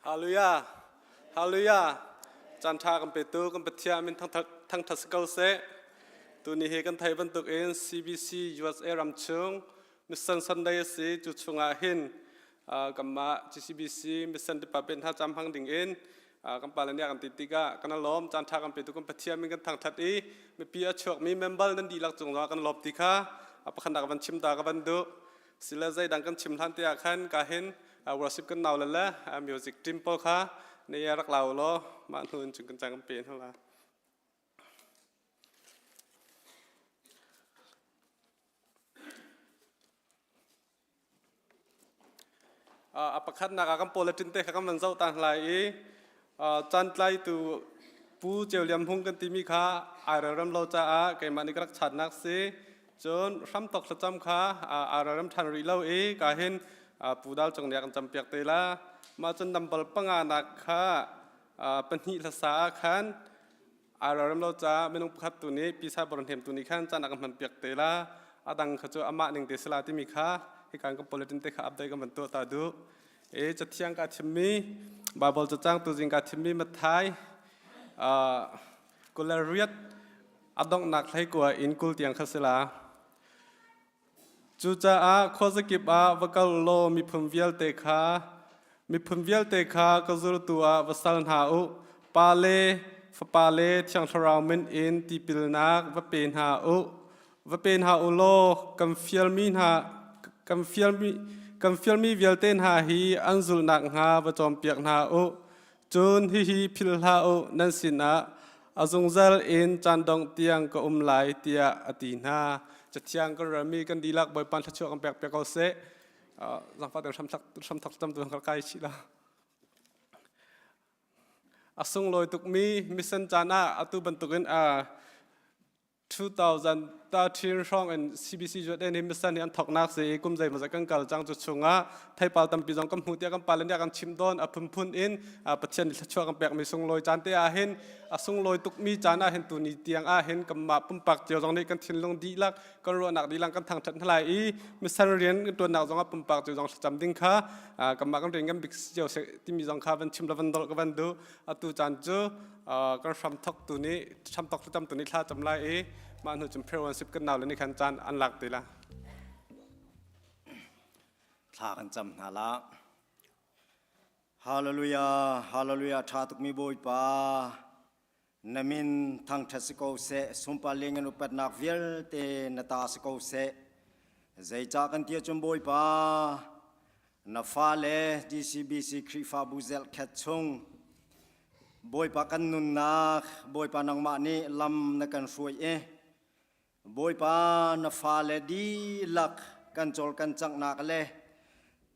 ฮาเลลูยาฮาเลลูยาจันทากันไปตัวกันไปเที่ยวมินทั้งทัศกาลเสตัวนี้เฮกันไทยบรรทุกเอง CBC USA รำชงมิสซันซันได้สิจุดชงอาหินกัมมา GCBC มิสซันที่ป่าเป็นท่าจำพังดิ่งเองกัมปาลเนี่ยกันติดติกะกันล้อมจันทากันไปตัวกันไปเที่ยวมินกันทั้งทัดอีมีปีอาชวกมีเมมเบอร์นั่นดีหลักจงรอกันลบติค่ะอัปขันดากันชิมตากันดูสิเลใจดังกันชิมทันเตียขันกาเห็นวอร์สิบกันนาวเลยละมิวสิกทิมโปค่ะในรักเราล้อมาหนุนจึงกันจังกันเปลี่ยนเท่าไหร่อัปขันนักการโปรเลตินเตะขันมันเจ้าต่างหลายจันทร์ไล่ตัวผู้เจียวเลี้ยมพุ่งกันตีมีค่ะอารมณ์เราจะเกี่ยมันอีกรักฉันนักสิจนซ้ำตกสะจำค่ะอารมณ์ทันรีเล่ากาเห็นผู้ดาวจงเดียกันจำเปียกเตละมาจนดำบลปังอานักค่ะเป็นหิลสาขันอารมณ์เราจะไม่ต้องพัดตัวนี้ปีศาจบอลเทมตัวนี้ขันจันนักมันเปียกเตละดังขจรอามาหนึ่งเดสลาที่มีค่ะที่การกับโปรเลตินเตะอัปเดตกันมันตัวตาดูจะเที่ยงกับทิมมี่บาบอลจะจ้างตัวจริงกับทิมมี่มาท้ายกุลเรียดดองหนักให้กว่าอินกุลเตียงคาสลาจูจ้าโคสกิบวกัลโลมีพุ่มเวียลเตคามีพุ่มเวียลเตคาก็จุดตัววสัลหาอุปาเลฟปาเลที่ยังทราวมินอินที่ปิลนักวเป็นหาอุวเป็นหาอุโลกัมฟิลมีหากัมฟิลมีเวียลเตนหาฮีอันจุลนักหาวจอมเปียกหาอุจูนฮีพิลหาอุนั่นสินะอาจงเซลอินจันดองเตียงก็ไหลเตียอตีนาจะเที่ยงก็เริ่มมีกันดีลักบ่อยปันทัชวกันแปลกเอาเสะสังฟัดเดี๋ยวทำทักจำตัวกันใกล้ชิละอาสงลอยตุกมีมิสเซนจานาอาตุบรรทุกัน2013 ช่อง CBC จุดนี้มิสเซนนี่อันถกนักเสียกุมใจมาจากกันกัลจังจุดชงไทยปาลตัมปีจงกำหูเตียกันปาลเนี่ยกันชิมโดนพุ่มพุ่นอินปัจจัยทัชวกันแปลกมีสงลอยจานเตียเห็นสงลอยตุกมีจานาเห็นตัวนี้เตียงเห็นกับมาปุ่มปักเจียวจงนี้กันทิ้งลงดีลักก็รัวหนักดีลังกันทางทันทลายมิสเซนเรียนตัวหนักจงปุ่มปักเจียวจงจำดิ้งค่ะกับมากันเรียนกันบิ๊กเจียวที่มีจงค่ะวันชิมละวันดอลกันวันดูตัวจานจูก็ทำทกตัวนี้ทำทกจำตัวนี้ท่าจำไล่มาหนูจำเพลวันสิบกันนาวเลยในขันจานอันหลักตีละท่ากันจำนาละฮาเลลูยาฮาเลลูยาท่าตุกมีโบยปานามินทางทัศกเสสุมปาเลงันอุปนักเวลเตนตาสกเสใจจากกันเตียจมโบยปานาฟาเลดีซีบีซีครีฟาบูเซลแคทชงโบยปากันนุนนักโบยปานังมานีลำนักันสวยบอยปานฟ้าเลดีลักกันโจลกันจังนักเล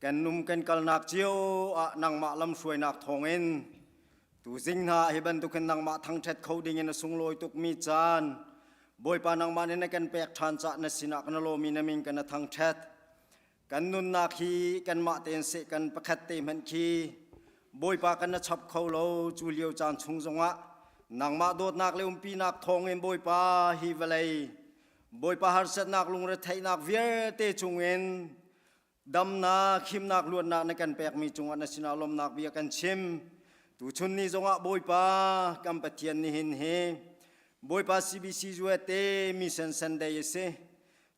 กันนุ่มกันกลนักเจียวนังมาลำสวยนักทองเอ็นตูสิงหาให้บรรทุกกันนังมาทั้งเท็ดเขาดิ่งในสุงลอยตุกมีจานบอยปานังมาในกันแปกทานจะนสินักนโลมีนามิงกันทั้งเท็ดกันนุนนักฮีกันมาเตียนเสกันประคัดเตมันคีบอยปากันชับเขาโลจูเลียวจานชงจงวะนังมาโดดนักเลวปีนักทองเอ็นบอยปาฮีเวลัยบอยปาหารสัตนักลุงระไทยนักเวียเตจงเงินดำนักขิมนักล้วนนักในกันแปกมีจงวันนสินาลมนักเบียกันชิมตูชุนนี้จงอ่ะบอยปากัมปะเทียนนี่เห็นเฮบอยปา CBC จวดเตมีเซนเซนเดยเซ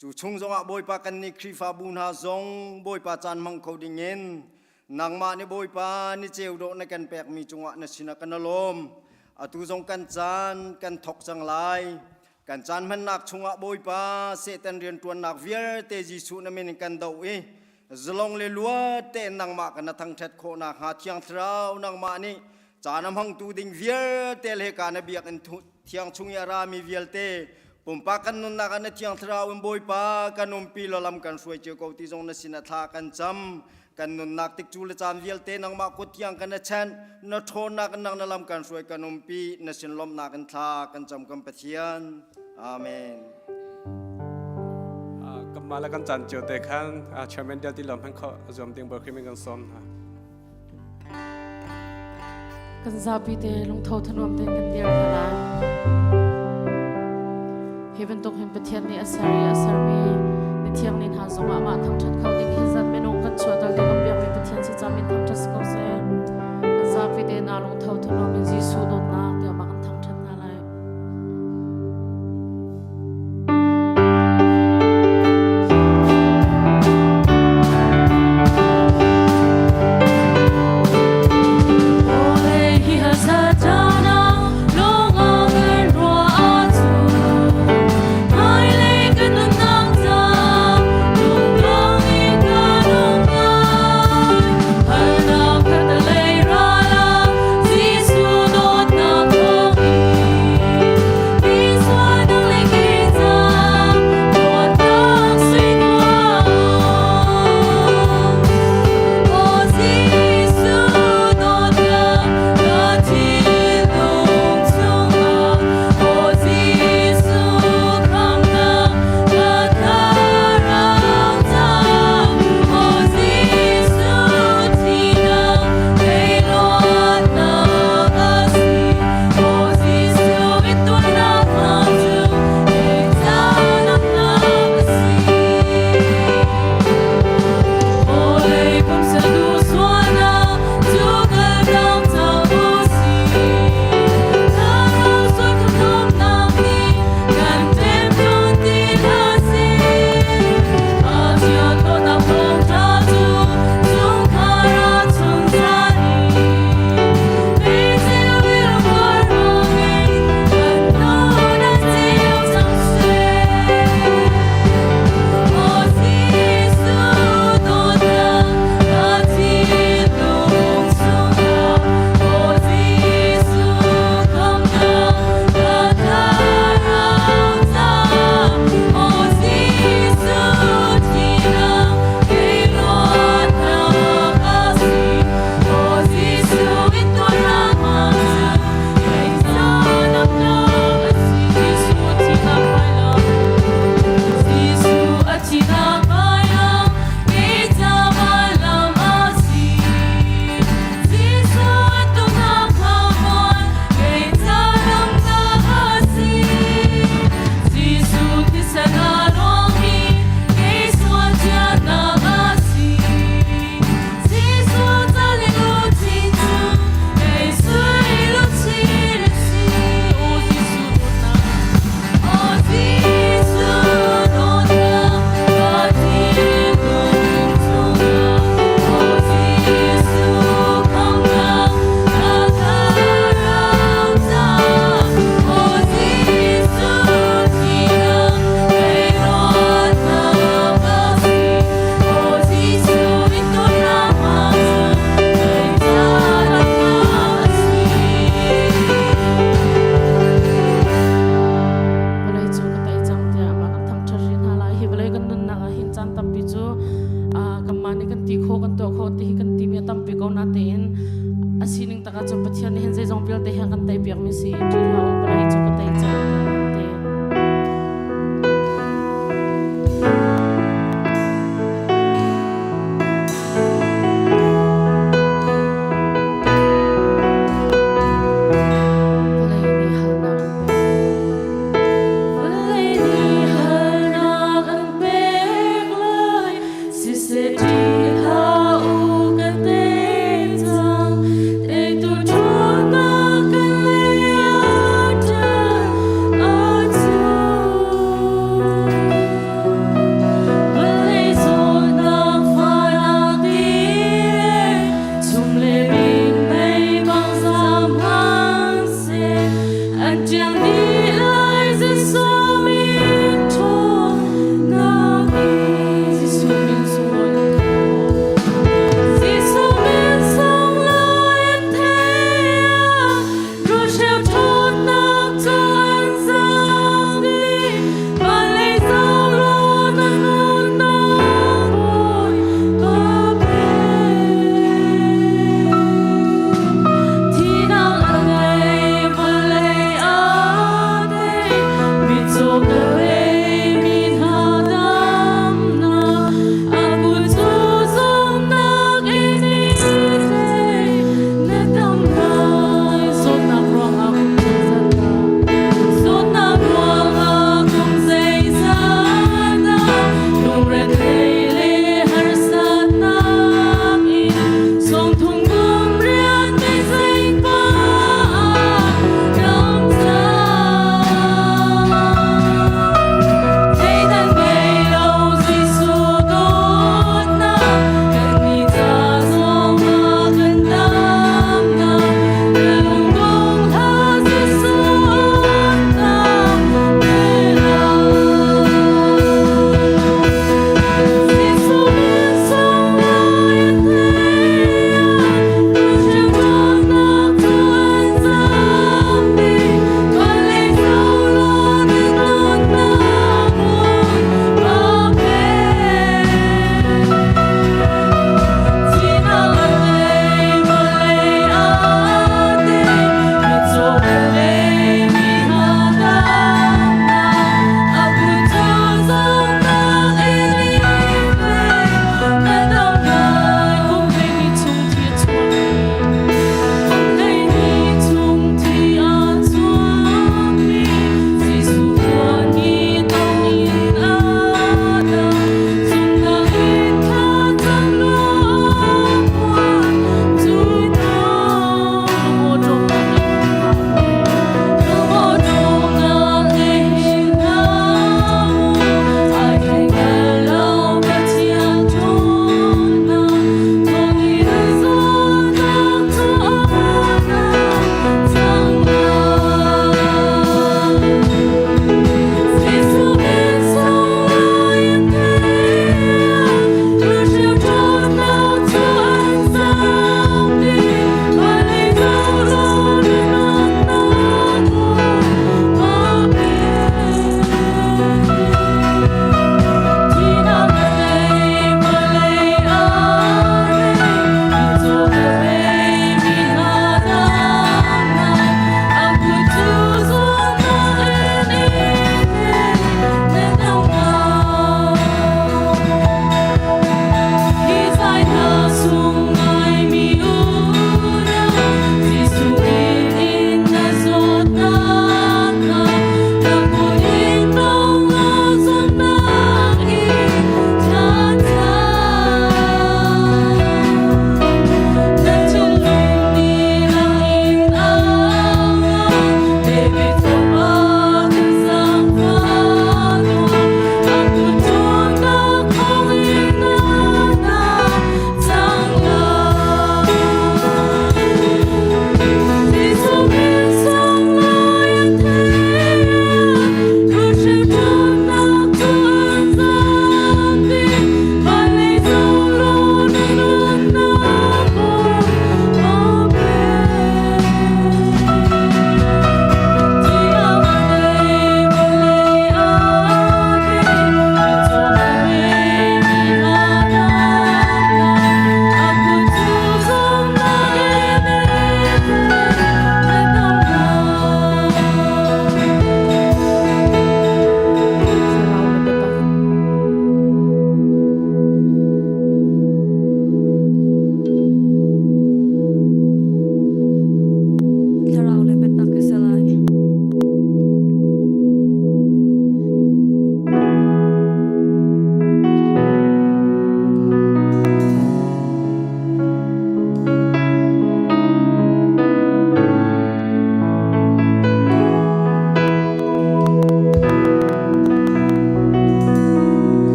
จูชงจงอ่ะบอยปากันนี่ครีฟาบุญหาจงบอยปาจันมังเขาดิ่งเงินนางมาในบอยปานี่เจียวโดในกันแปกมีจงอ่ะนสินากันลมอตูจงกันจันกันทกจังไลกันจานมันนักชงอ่ะบอยปาเสตันเรียนตัวนักเวียเตจิสุนมินกันดาวจลงเลลัวเตนังมากันทั้งเท็ดโคนักหาเทียงทราวนางมานี่จานำหังตูดิงเวียเตเลกันเบียกันเทียงชงยารามีเวียเตปุ่มปากันนุนนักกันเทียงทราวบอยปากันนมปีลลำกันสวยเจ้าเกาที่จงนสินาทากันจำกันนุนนักติกจูเลจานเวียเตนังมากุเทียงกันเชนนโทนักนังนลำกันสวยกันนมปีนสินลมนักกันทากันจำกันปะเทียนอาเมนกับมาแล้วกันจันเจียวเตะขันชาเมนเดียที่ลำพังเขาจอมติงเบอร์คิมิกันซ้อมกันซาปีเตลงเท้าถนอมเดินกันเดียวกันละเฮวันตกเห็นประเทศนี้อาสามีในเที่ยงนี้หาสมามาทางทัดเขาดิ่งเฮซันเมนงกันชัวตอนเด็กกันเบียร์มีประเทศที่จามินทางทัศกเซ ti kan ti mi tam pe ko na ten asining taka chon pathian hen zai jong pil te ha kan tai piak mi si ti ha o pra hi chu ka tai cha te Oh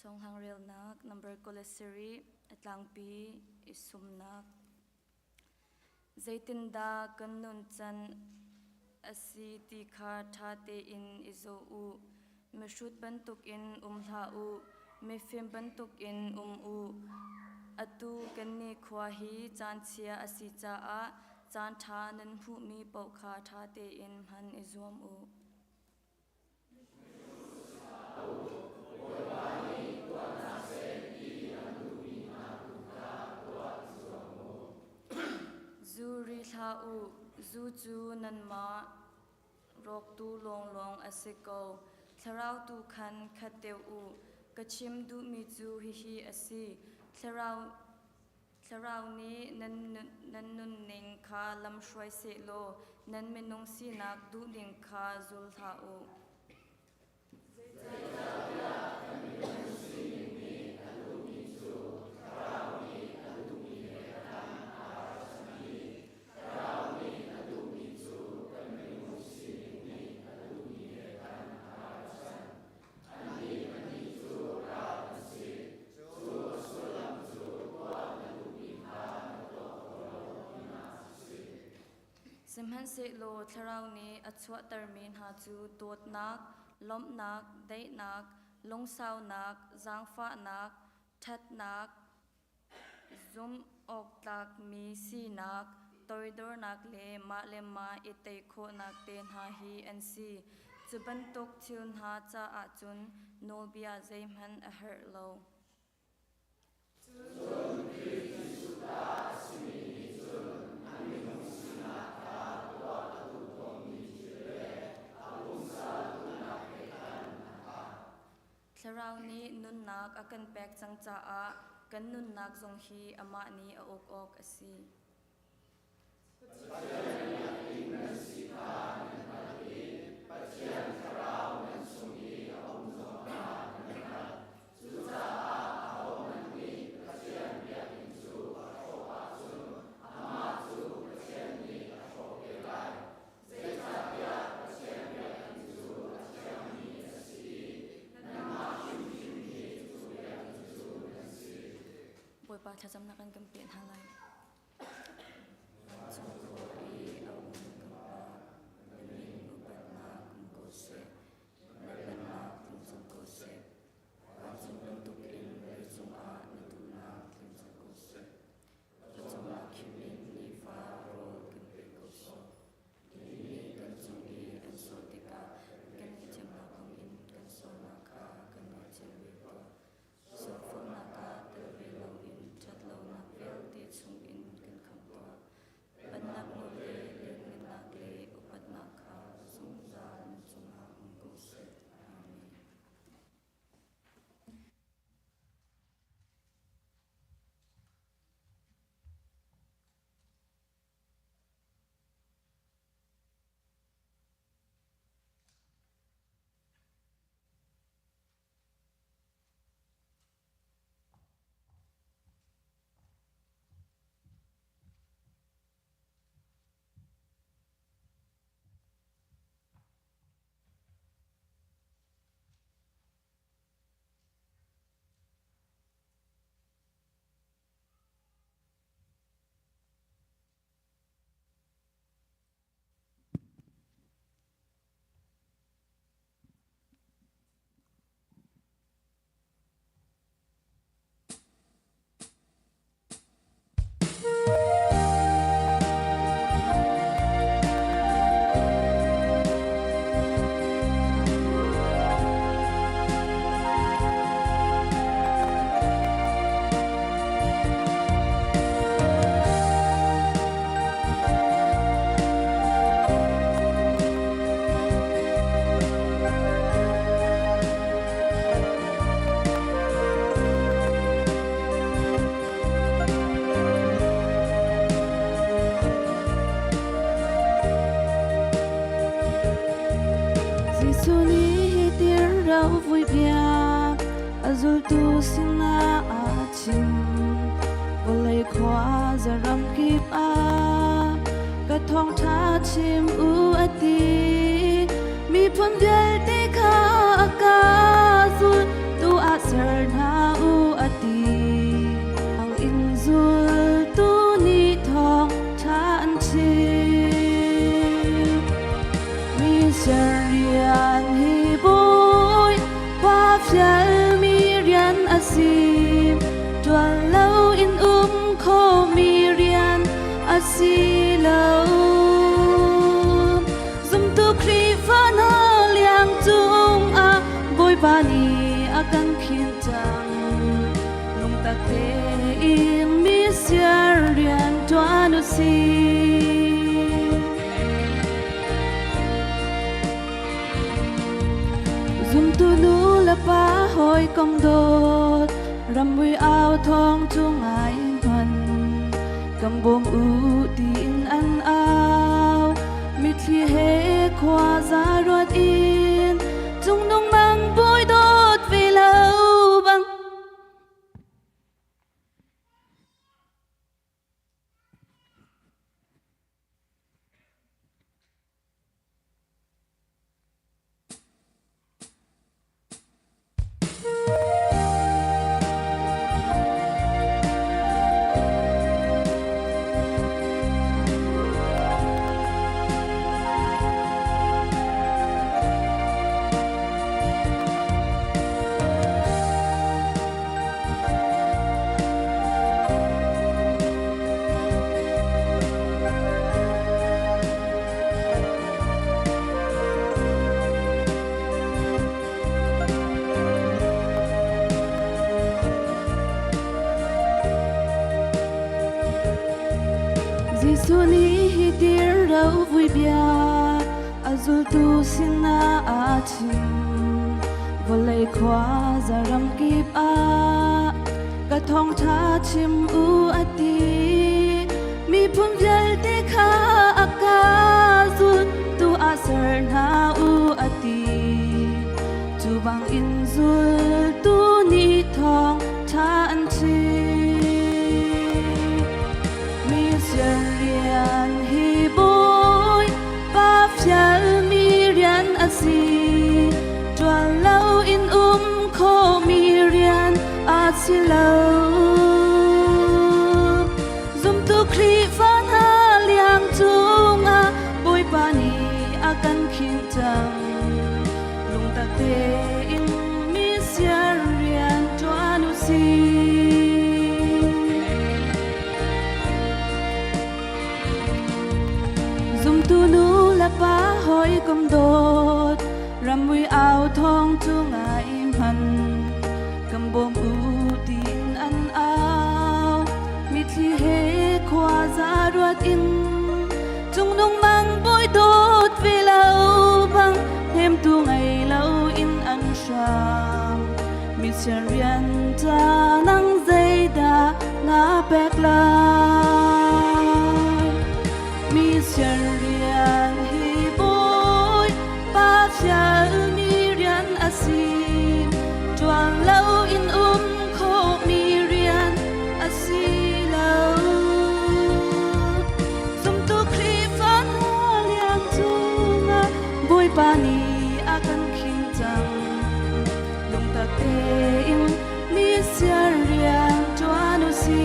Song hang real nak number koleseri atlang pi isum nak zaitinda kanun chan asi ti kha tha te in izo u meshut bantuk in umla u mefem bantuk in u atu kanni khwa hi chanchia asi cha a chan tha nan hu mi pau kha tha te in han izom u Zuri tha u zu chu nan ma rok tu long long asiko tharau tu khan khateu u kachim du mi chu hi asi tharau ni nan nun ning kha lam shwai se lo nan menong si nak du ning kha zul tha u Simhan se lo tharau ni achwa termin ha chu tot nak lom nak dei nak long sao nak zangfa nak that nak zum ok tak mi si nak toidor nak le ma itei kho nak ten ha hi an si chuban tok chun ha cha a chun nobia zeimhan a her lo Tharau ni nun nak akan pek chang cha a kan nun nak zong hi ama ni a ok asi Boy pa thajam nakan kampian halai azul tu sina achim volei khwa zaram kip a ka thong tha chim u ati mi pham dial te kha ka zul tu a sar si lâu zum tu kri vana liang tung a boy bani akan khin chang lung tak te in mi siar rian tuanu si zum tu nu la pa hoi kom dot ram vui ao thong chung ai man cầm bom u tin an ao mit li he khwa za ruat in chung nong mang bôi đốt vì lâu băng Giêsu ni hi tir rau vui bia azul tu sina a chim volei khwa zaram kip a ka thong tha chim u ati mi phum vial te kha aka zul tu asar na u ati tu bang in zul tu ni thong tha an chi rian hi boy pa phial mi rian asi tuan lâu in kho mi rian asi lâu zum tu kri van ha liang chung a boy pani akan khin chang lung ta te in mi sia rian tuan si tu nu la pa hoi kom dot ram vui ao thong chu ngai man kam bom u tin an ao mit li he khwa za ruat in chung nong mang bôi đốt vì lâu băng thêm tu ngày lâu in an sham mit sia rian ta nang dây da na pek la mi sia rian hi boy pa phial mi rian asim tuan lâu in kho mi rian asi lâu zum tu kri van liang chunga boy pani akan khin chang lung ta te in mi sia rian tuan si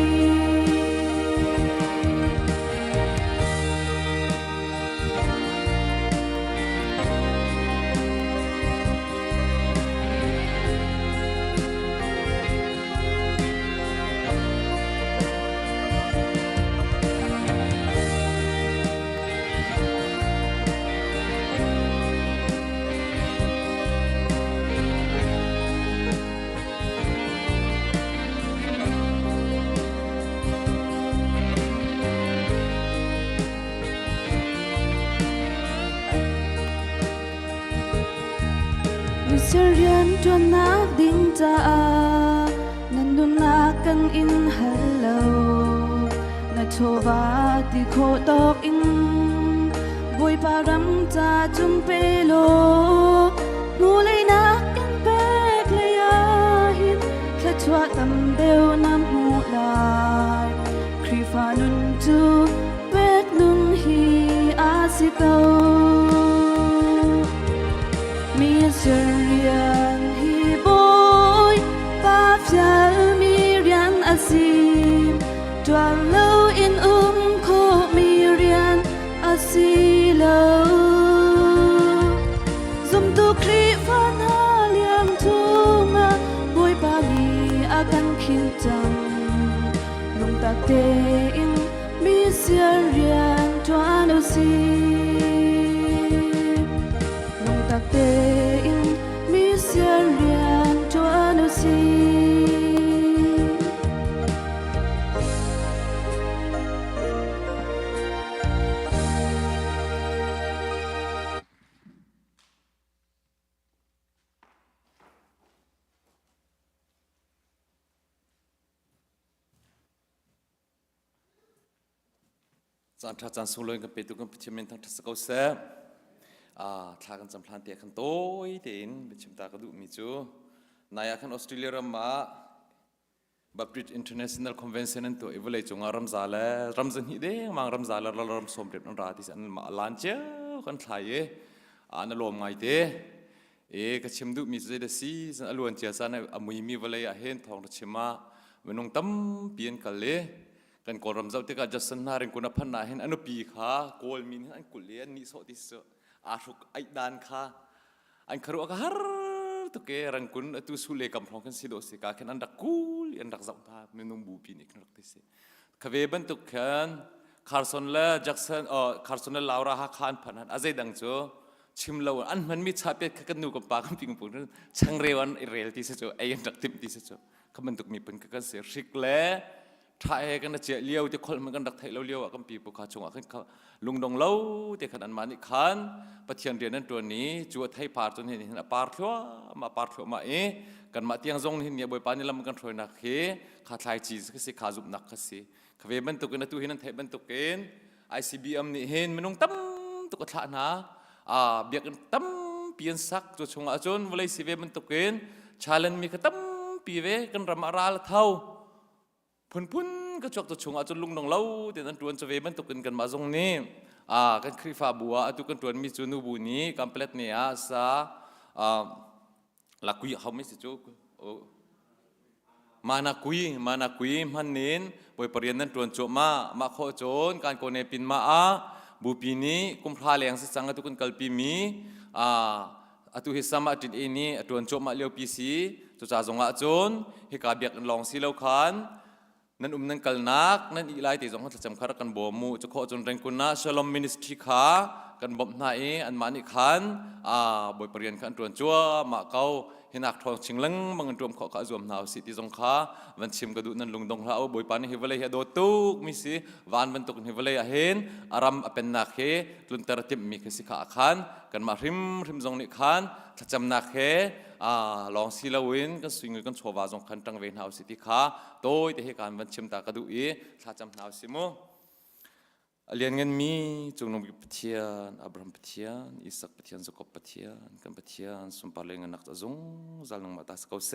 Sarian tuan nak ding ta nandun nakan in hello na chova ti kho tok in boy param cha chum pelo mulai nak in pek leya hin kha chwa tam beu nam hu lai kri fa nun tu pek nun hi asito mi rian hi boy pa phial mi rian asim tuan lâu in kho mi rian asi lâu zum tu kri van ha liang tunga boy bali akan khin chang lung ta te in mi sia จานทัดจานสูงเลยกันเป็นตัวกันพิชิตเมนทั้งทัศกาเสทากันจำพลันเตียกันโต้ยเด่นพิชิตตากระดูมิจูนายกันออสเตรเลียรำมาบัพริดอินเตอร์เนชั่นแนลคอนเวนชั่นนั่นตัวอีเวลจงอารำซาเลรำจันฮิเดมังรำซาเลเรารำสมเด็จนราธิสันมาลานเจ้ากันไทยนั่นลมไงเด้ก็ชิมดูมิจูเดซีสันอลวนเจ้าสันอามุยมีเวลาเห็นทองชิมาเวนงตั้มเปลี่ยนกันเลยกันกอรำเจ้าที่ก็จะสนาเรื่องคุณพันนาเห็นอนุปีขาโกลมินอันกุเลียนนิโสติสอารุกไอดานขาอันคารุกฮาร์ตุเกรังคุณตุสุเลกัมพองกันสิโดสิกาเข็นอันดักกูลอันดักจับตาเมนุงบูปีนิกนักติสิขเวบันตุกันคาร์ซอนเลแจ็กสันคาร์ซอนเลลาวราฮาคานพันฮันอาเจดังโจชิมลาวอันมันมีชาเป็ดกันนูกับปากกันปิงปุ่นช่างเร็วอันเรลติสิโจไออันดักติมติสิโจขมันตุกมีเป็นกันเสียริกเล่ไทยกันเจียเลี้ยวที่คนมันกันดักไทยเลี้ยวกันปีบุคคลชงกันลุงดงเล่าที่ขนาดมันอีกขันปะเทียนเรียนนั้นตัวนี้จวดไทยพาร์ตัวนี้เห็นปาร์ทัวมาปาร์ทัวมากันมาเตียงทรงเห็นเนี่ยบอยปานี่ลำกันถอยนักเฮขาไทยจีสก็สิขาจุบนักก็สิขเวบันตุกันตัวเห็นนั้นไทยบันตุกันICBM นี่เห็นมันนุ่งตั้มตุกท่านะเบียกันตั้มเปลี่ยนสักจุดชงอาจนเวลาสิเวบันตุกันชาเลนมีกันตั้มปีเวกันรำอาราลเท่าพุ่นก็จกตัวชงอาจนลุงนองเล่าแต่นั้นตัวจะเวมันตกกันมาตรงนี้กันคริฟาบัวตุกันตัวมีจูนูบุนี้กัมเพลตเนี่ยซาลักกุยเขาไม่สิจูมานากุยมันเน้นปอยปริยันนั้นตัวโจมาโคโจนการโกเนปินมาบุปีนี้กุมพาเลียงสิสังตุกันกัลปีมีตุฮิสมาติดเอนี้ตัวโจมาเลียวปีซีจุจ่าจงอาจนฮิกาเบียกลองสิเลวขันนั่นนั่งกัลนักนั่นอีไลที่จงหัดจำคาร์กันบ่มูจะขอจนแรงกุน่าชลอมมินิสทรีขากันบ่มนายอันมานิขันบ่อยเปลี่ยนขันตัวจั่วมาเกาเห็นนักทองชิงลังมังรวมขอข้าจวมนาวสิที่จงขาวันชิมกระดูนั่นลุงดงเราบ่อยปานฮิวเลยเฮโดตุกมิสิวันบรรทุกฮิวเลยเห็นอารมณ์เป็นนักเฮลุนเตอร์ติมมีคือสิขาขันกันมาริมจงนิขันถ้าจำนักเฮลองสิลาวินกันสวิงกันโชว์จงขันจังเวนหาวสิที่ขาโดยที่เหตุการณ์วันชิมตากระดูถ้าจำนาวสิโมเรียนกันมีจงนบิปเทียนอับราฮัมปเทียนอิสักปเทียนสกอบปเทียนกันปเทียนสมปาเลงนักจงจัลนังมาตัสเกาเส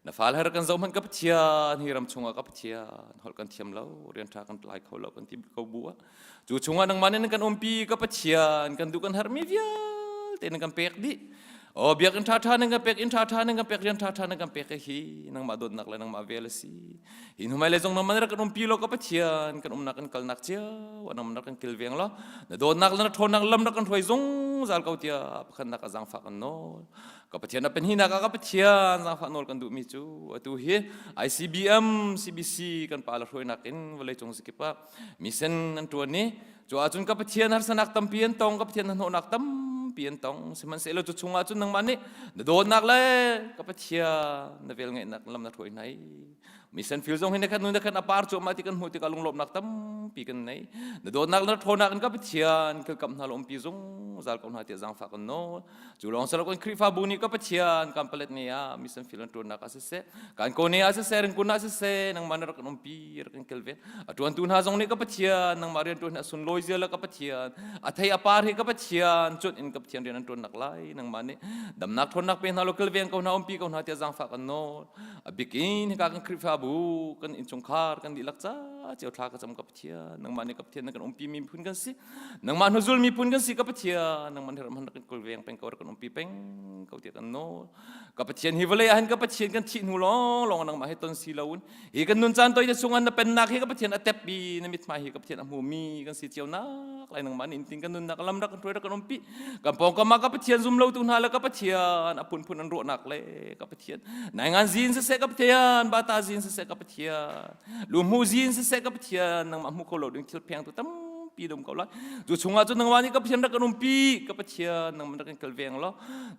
นฟ้าเหรกันจงมันกับปเทียนฮิรัมชงกับปเทียนหอลกันเทียมเล่าเรียนทากันไล่เขาเล่ากันที่เขาบัวจู่ชงนังมันนั่นกันอมปีกับปเทียนกันดูกันฮาร์มิเวียแต่นั่นกันเปียกดิเบียกันท่านั่งกับเปียกอินท่านั่งกับเปียกเรียนท่านั่งกับเปียกฮีนั่งมาโดนนักเลยนั่งมาเวลสิอินทำไมเลยจงนั่งมันรักกันปีโลกับปะเทียนกันนักกันกัลนักเจ้าวันนั้นนักกันกิลเวียงล้อโดนนักแล้วทนนักลำนักกันถอยจงจัลเขาเทียขันนักจังฝากกันโน่กับปะเทียนเป็นหินักกับปะเทียนจังฝากโน่กันดูมิจูตัวเฮICBM CBCกันปาลถอยนักอินวันเลยจงสกิปะมิเซนนั่นตัวนี้จวนจุนกับปะเทียนharusนักตั้มเพียนตองกับปะเทียนหัวนักตั้มเปลี่ยนตองสมันเสร็จแล้วจุดชงอาจุนนังมันนี่โดนนักเลยกับปะเทียนเวลไงนักลำนักถอยไหนมิเซนฟิลซงเห็นนักนู่นนักนับปาร์จมาที่กันหัวที่กันลงลบนักตั้มปีกันไหนโดนนักแล้วทนนักกันกับปะเทียนคือกับนาลมปีซงจัลกับนาเตียจังฝากกันโน่จุลองสลับกันคริฟาบุนีกับปะเทียนกันเปลตเนี่ยมิเซนฟิลตัวนักอาศัยกันคนนี้อาศัยเรื่องคนอาศัยนังมันรักกันอมปีรักกันเคลเวนตัวอันตุนหาซงนี่กับปะเทียนนังมาเรียนตัวนักสุนลอยเสียแล้วกับปะเทียนอัธยาปาร์กับปะเทียนจุดอินกับปะเทียนเรียนตัวนักไล่นังมันนี่ดำนักทนนักเป็นนาโลเคลเวนกับนาอมปีกับนาเตียจังฝากกันโน่บิกินกันคริฟาบุกันอินชงคาร์กันดีลักษาเจ้าทากันจำกับปะเทียนนังมันนี่กับปะเทียนนังกันอมปีมีพุนกันสินังมันฮุซุลมีพุนกันสิกับปะเทียนนังมันเฮรมันกันเคลเวนเป็นกับกันอมปีเป็นกับเตียกันโน่กับปะเทียนฮิวเลยอันกับปะเทียนกันทิ้งหูลองนังมาให้ต้นสีลาวุนฮีกันนุนจันตัวจะชงอันนั้นเป็นนักฮีกับปะเทียนอัตเตปีนั่นมิตรมาฮีกับปะเทียนอมูมีกันสิเจียวนักไรนังมันอินทิงกันนุนนักลำนักกันตัวกันอมปีกับปองกับมากับปะเทียนซุ่มเล่าตุนหาแล้วกับปะเทียนอพุนอันรัวนักเลยกับปะเทียนนายงานจีนเสกกับปะเทียนบาตาจีนเสกกับปะเทียนลูมูจีนเสกกับปะเทียนนังมามุโคโลดึงคิดเพียงตัวตั้มปี ปีดมเขาละจู่ชงอาจจะนังมานี่ก็เพียงรักกันปีก็เพียงนังมันรักกันเกลเวงละ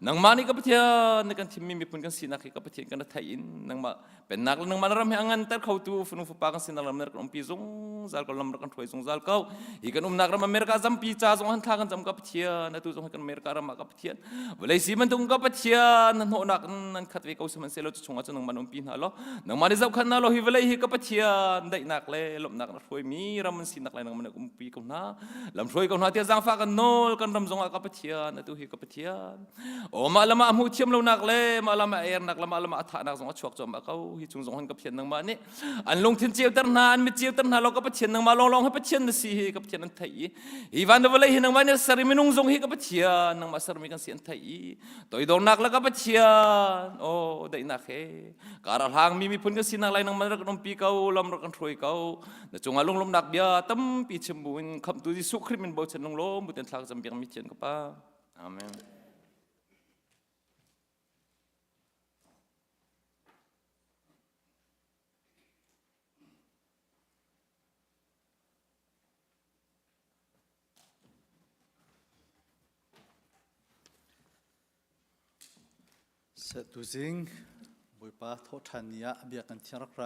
นังมานี่ก็เพียงนักกันที่มีปุ่นกันสินักก็เพียงกันไทยนังมาเป็นนักนังมันรำให้อันแต่เขาตูฝนุฝปากันสินักรำรักกันปีซงzal ko lam rakan thoi zong zal kau ikan nak ram amerika zam pi cha zong han tha kan jam ka phia na tu zong kan amerika ram ka phia bolai si man tung ka phia nan ho nak nan khat ve kau seman selo chunga chunang man pi na lo nang mani zau khan na lo hi bolai hi ka phia dai nak le lom nak na thoi mi ram sin nak le nang man pi ko na lam thoi ko na tia jang fa kan nol kan ram zong ka phia na tu hi ka phia o ma lama mu thiam lo nak le ma lama er nak lama lama atha nak zong chuak chom ba kau hi chung zong han ka phia nang ma ni an long thin chiu tar na an mi chiu tar na lo kaเชียนนังมาลองให้เชียนสิกับเชียนนั่นไทยอีวันเดวเลยนังมาเนี่ยสริมินุงทรงให้กับเชียนนังมาสริมิกันเสียนไทยตัวอีดองนักแล้วกับเชียนโอ้ได้นักเฮการหางมีพุ่นกันสินักไรนังมารักน้องปีเก่าลำรักกันถอยเก่าแต่จงอาลงลมนักเบียตั้มปีชมบุญคำตัวที่สุขคริมินบ่เชนลงลมบุตรทางจำเบียงมีเชียนกับป้าอาเมนเสตุสิงบุยปาททันยะเบียกันที่รักไร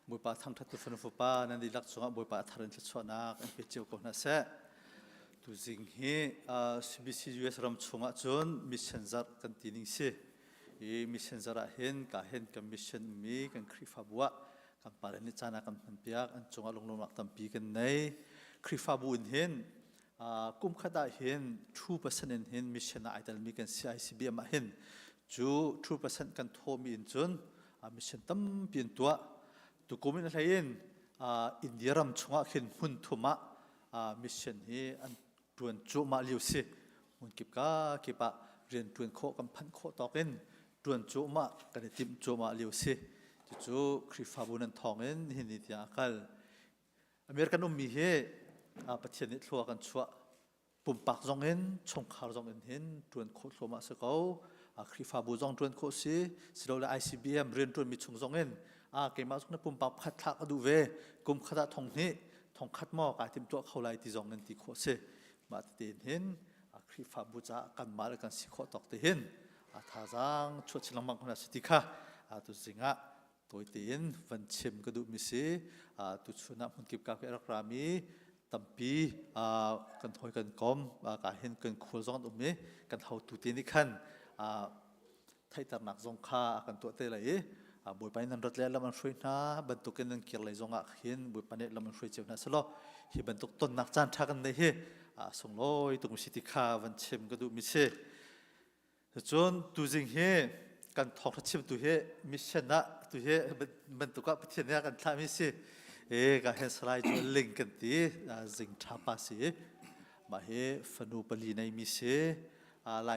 บุยปาทางทัตุฟนฟุปานันดีลักษณะบุยปาทารันทิชวนักอันเป็นเจ้าคนนั้นเสตุสิงฮีCBCUS รำชงจนมิชชันจัดกันทีนึงสิมิชชันจัดเห็นกับเห็นกับมิชชันมีกันคริฟาบัวกันปาร์นิจานากันพันเปียกอันจงอลงนักตั้มปีกันในคริฟาบุญเห็นกุมขดาเห็น2%เห็นมิชชันไอเดลมีกัน CICB มาเห็นจู2%กันโทมีอินจนมิชชันตั้มเปลี่ยนตัวตุกุมินอะไรเองอินเดียรำชงเห็นหุ่นทุมะมิชชันนี้อันดวนจูมาเลียวสิหุ่นกิบก้ากิบะเรียนดวนโคกันพันโคตอกเองดวนจูมากันติมจูมาเลียวสิจูคริฟาบุนันทองเองหินนิตยาคัลอเมริกันมีเฮประเทศนี้ทัวกันชัวปุ่มปากจงเห็นชงขาวจงเห็นดวนโคโลมาสกาวคริฟาบูจงดวนโคสิสิโลและ ICBM เรียนดวนมีชงจงเห็นเกี่ยมาจงนั้นปุ่มปากขัดทักดูเวกุมขดาทองนี้ทองขัดหม้อกายทิมตัวเขาไล่ที่จงเงินที่โคสิมาติดเห็นคริฟาบูจะกันมาแล้วกันสิโคตอกติเห็นท่าจังชดชิลังมังคนสิติค่ะตุสิงะตัวตีนวันเชมก็ดูมิสิตุชนะมันเก็บกาเกรักรามีตั้มปีกันถอยกันกอมการเห็นกันขวดจงอุ่มนี้กันเท่าตุตีนิคันไทยตระหนักจงค่ากันตัวเตลัยบุยไปนั่นรถเลี้ยแล้วมันช่วยนะบรรทุกกันนั่งเกี่ยวเลยจงเห็นบุยไปเนี่ยแล้วมันช่วยเจ้าหน้าสโลฮีบรรทุกต้นนักจานทักกันได้เฮส่งลอยตรงสิติขาวันเชมก็ดูมิเช่จนตัวจริงเฮกันทองทัชชิมตัวเฮมิเช่นะตัวเฮบรรทุกกับเทียนเนี่ยกันท่ามิเช่ก็เห็นสไลด์จนลิงกันตีจิงทับภาษีมาเฮฟนูปลีในมิเช่ไล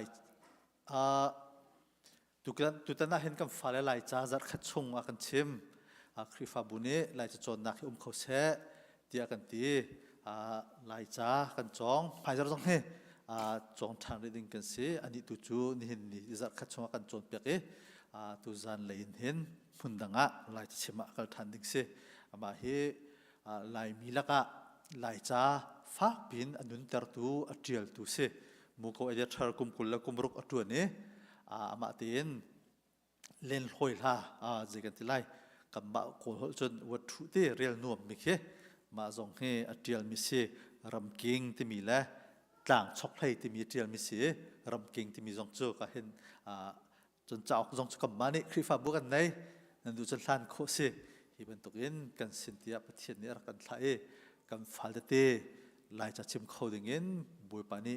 ตุกันน่าเห็นกันฟ้าและไลจ้าจัดขัดชงกันชิมคริฟาบุเน่ไลจะจนนักเขาเสะเดียกันตีไลจ้ากันจองภายในจงเฮจองทางได้ดึงกันสิอันนี้ตุจูนี่เห็นนี่จัดขัดชงกันจนเปียกตุจานเลยเห็นพุ่นดังไลจะชิมกันทันดึงสิมาเฮไลมีละกะไลจ้าฟักปินอันนุนเตอร์ตูอัดเจียลตูเสมุกเอาเอเดชาร์กุมกุลละกุมรุกอัดตัวนี้มาเตียนเล่นหอยล่าจิกันที่ไลกับมาโคจนวัตถุที่เรียลนวมมิเคมาจงให้อัดเจียลมิเสรำกิงที่มีและต่างช็อกไลที่มีเจียลมิเสรำกิงที่มีจงเจอก็เห็นจนเจ้าจงกับมานี่คริฟาบุกันในนั่นดูจนทันโคเสฮีบันตุกินกันสินเตียประเทศนี้รักกันไทยกันฟัลเตไลจะชิมเขาดึงเงินบุยปานี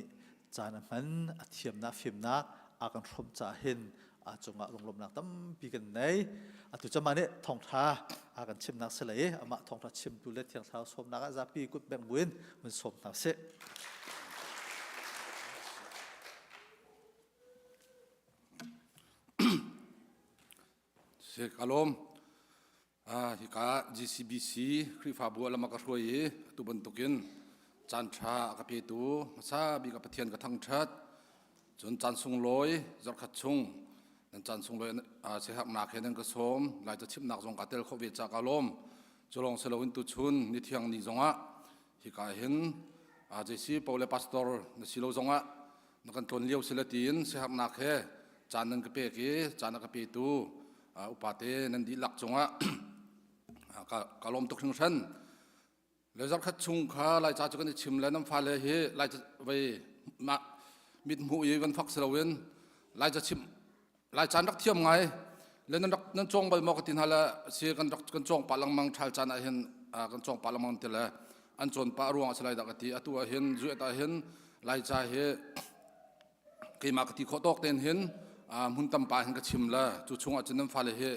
จานมันอธิมนาฟิมนาอากันรวมจ่าเห็นจงลงลมนักตั้มปีกันในตุจมาเนี่ยทองท้าอากันชิมนักเสลยมาทองท้าชิมดูเล็ดเทียงเท้าสมนักอาปีกุดแบ่งบุญมันสมนักเสเสกอารมณ์ที่กา GCBC คริฟาบัวละมักรวยตุบันตุกินจันทรากับเปตูมาซาบีกับเทียนกับทั้งชัดจนจันทรงลอยจัดขัดชงนั่นจันทรงลอยเสียหักหนักเห็นนั่นก็สมหลายจะชิมหนักจงกัดเตลเขาเวจากอารมณ์จะลองเสลวินตุชุนนิเทียงนิจงะ hi ka hin JC Paul pastor na silo zonga na kan ton liu silatin se hak nak he chanan ka pe ki chana ka pe tu upate nan di lak zonga kalom tok sing san le zar khat chung kha lai cha chu kan chim la nam fa le he lai cha ve ma mit mu yi kan phak selawen lai cha chim lai chan rak thiam ngai le nan chong bal mo ka tin hala se kan chong palang mang thal chan a hen kan chong palang mang te la an chon pa ruang salai da ka ti atu a hen zu ta hen lai cha he ke ma ka ti kho tok ten hen mun tam pa hen ka chim la chu chung a chen nam fa le he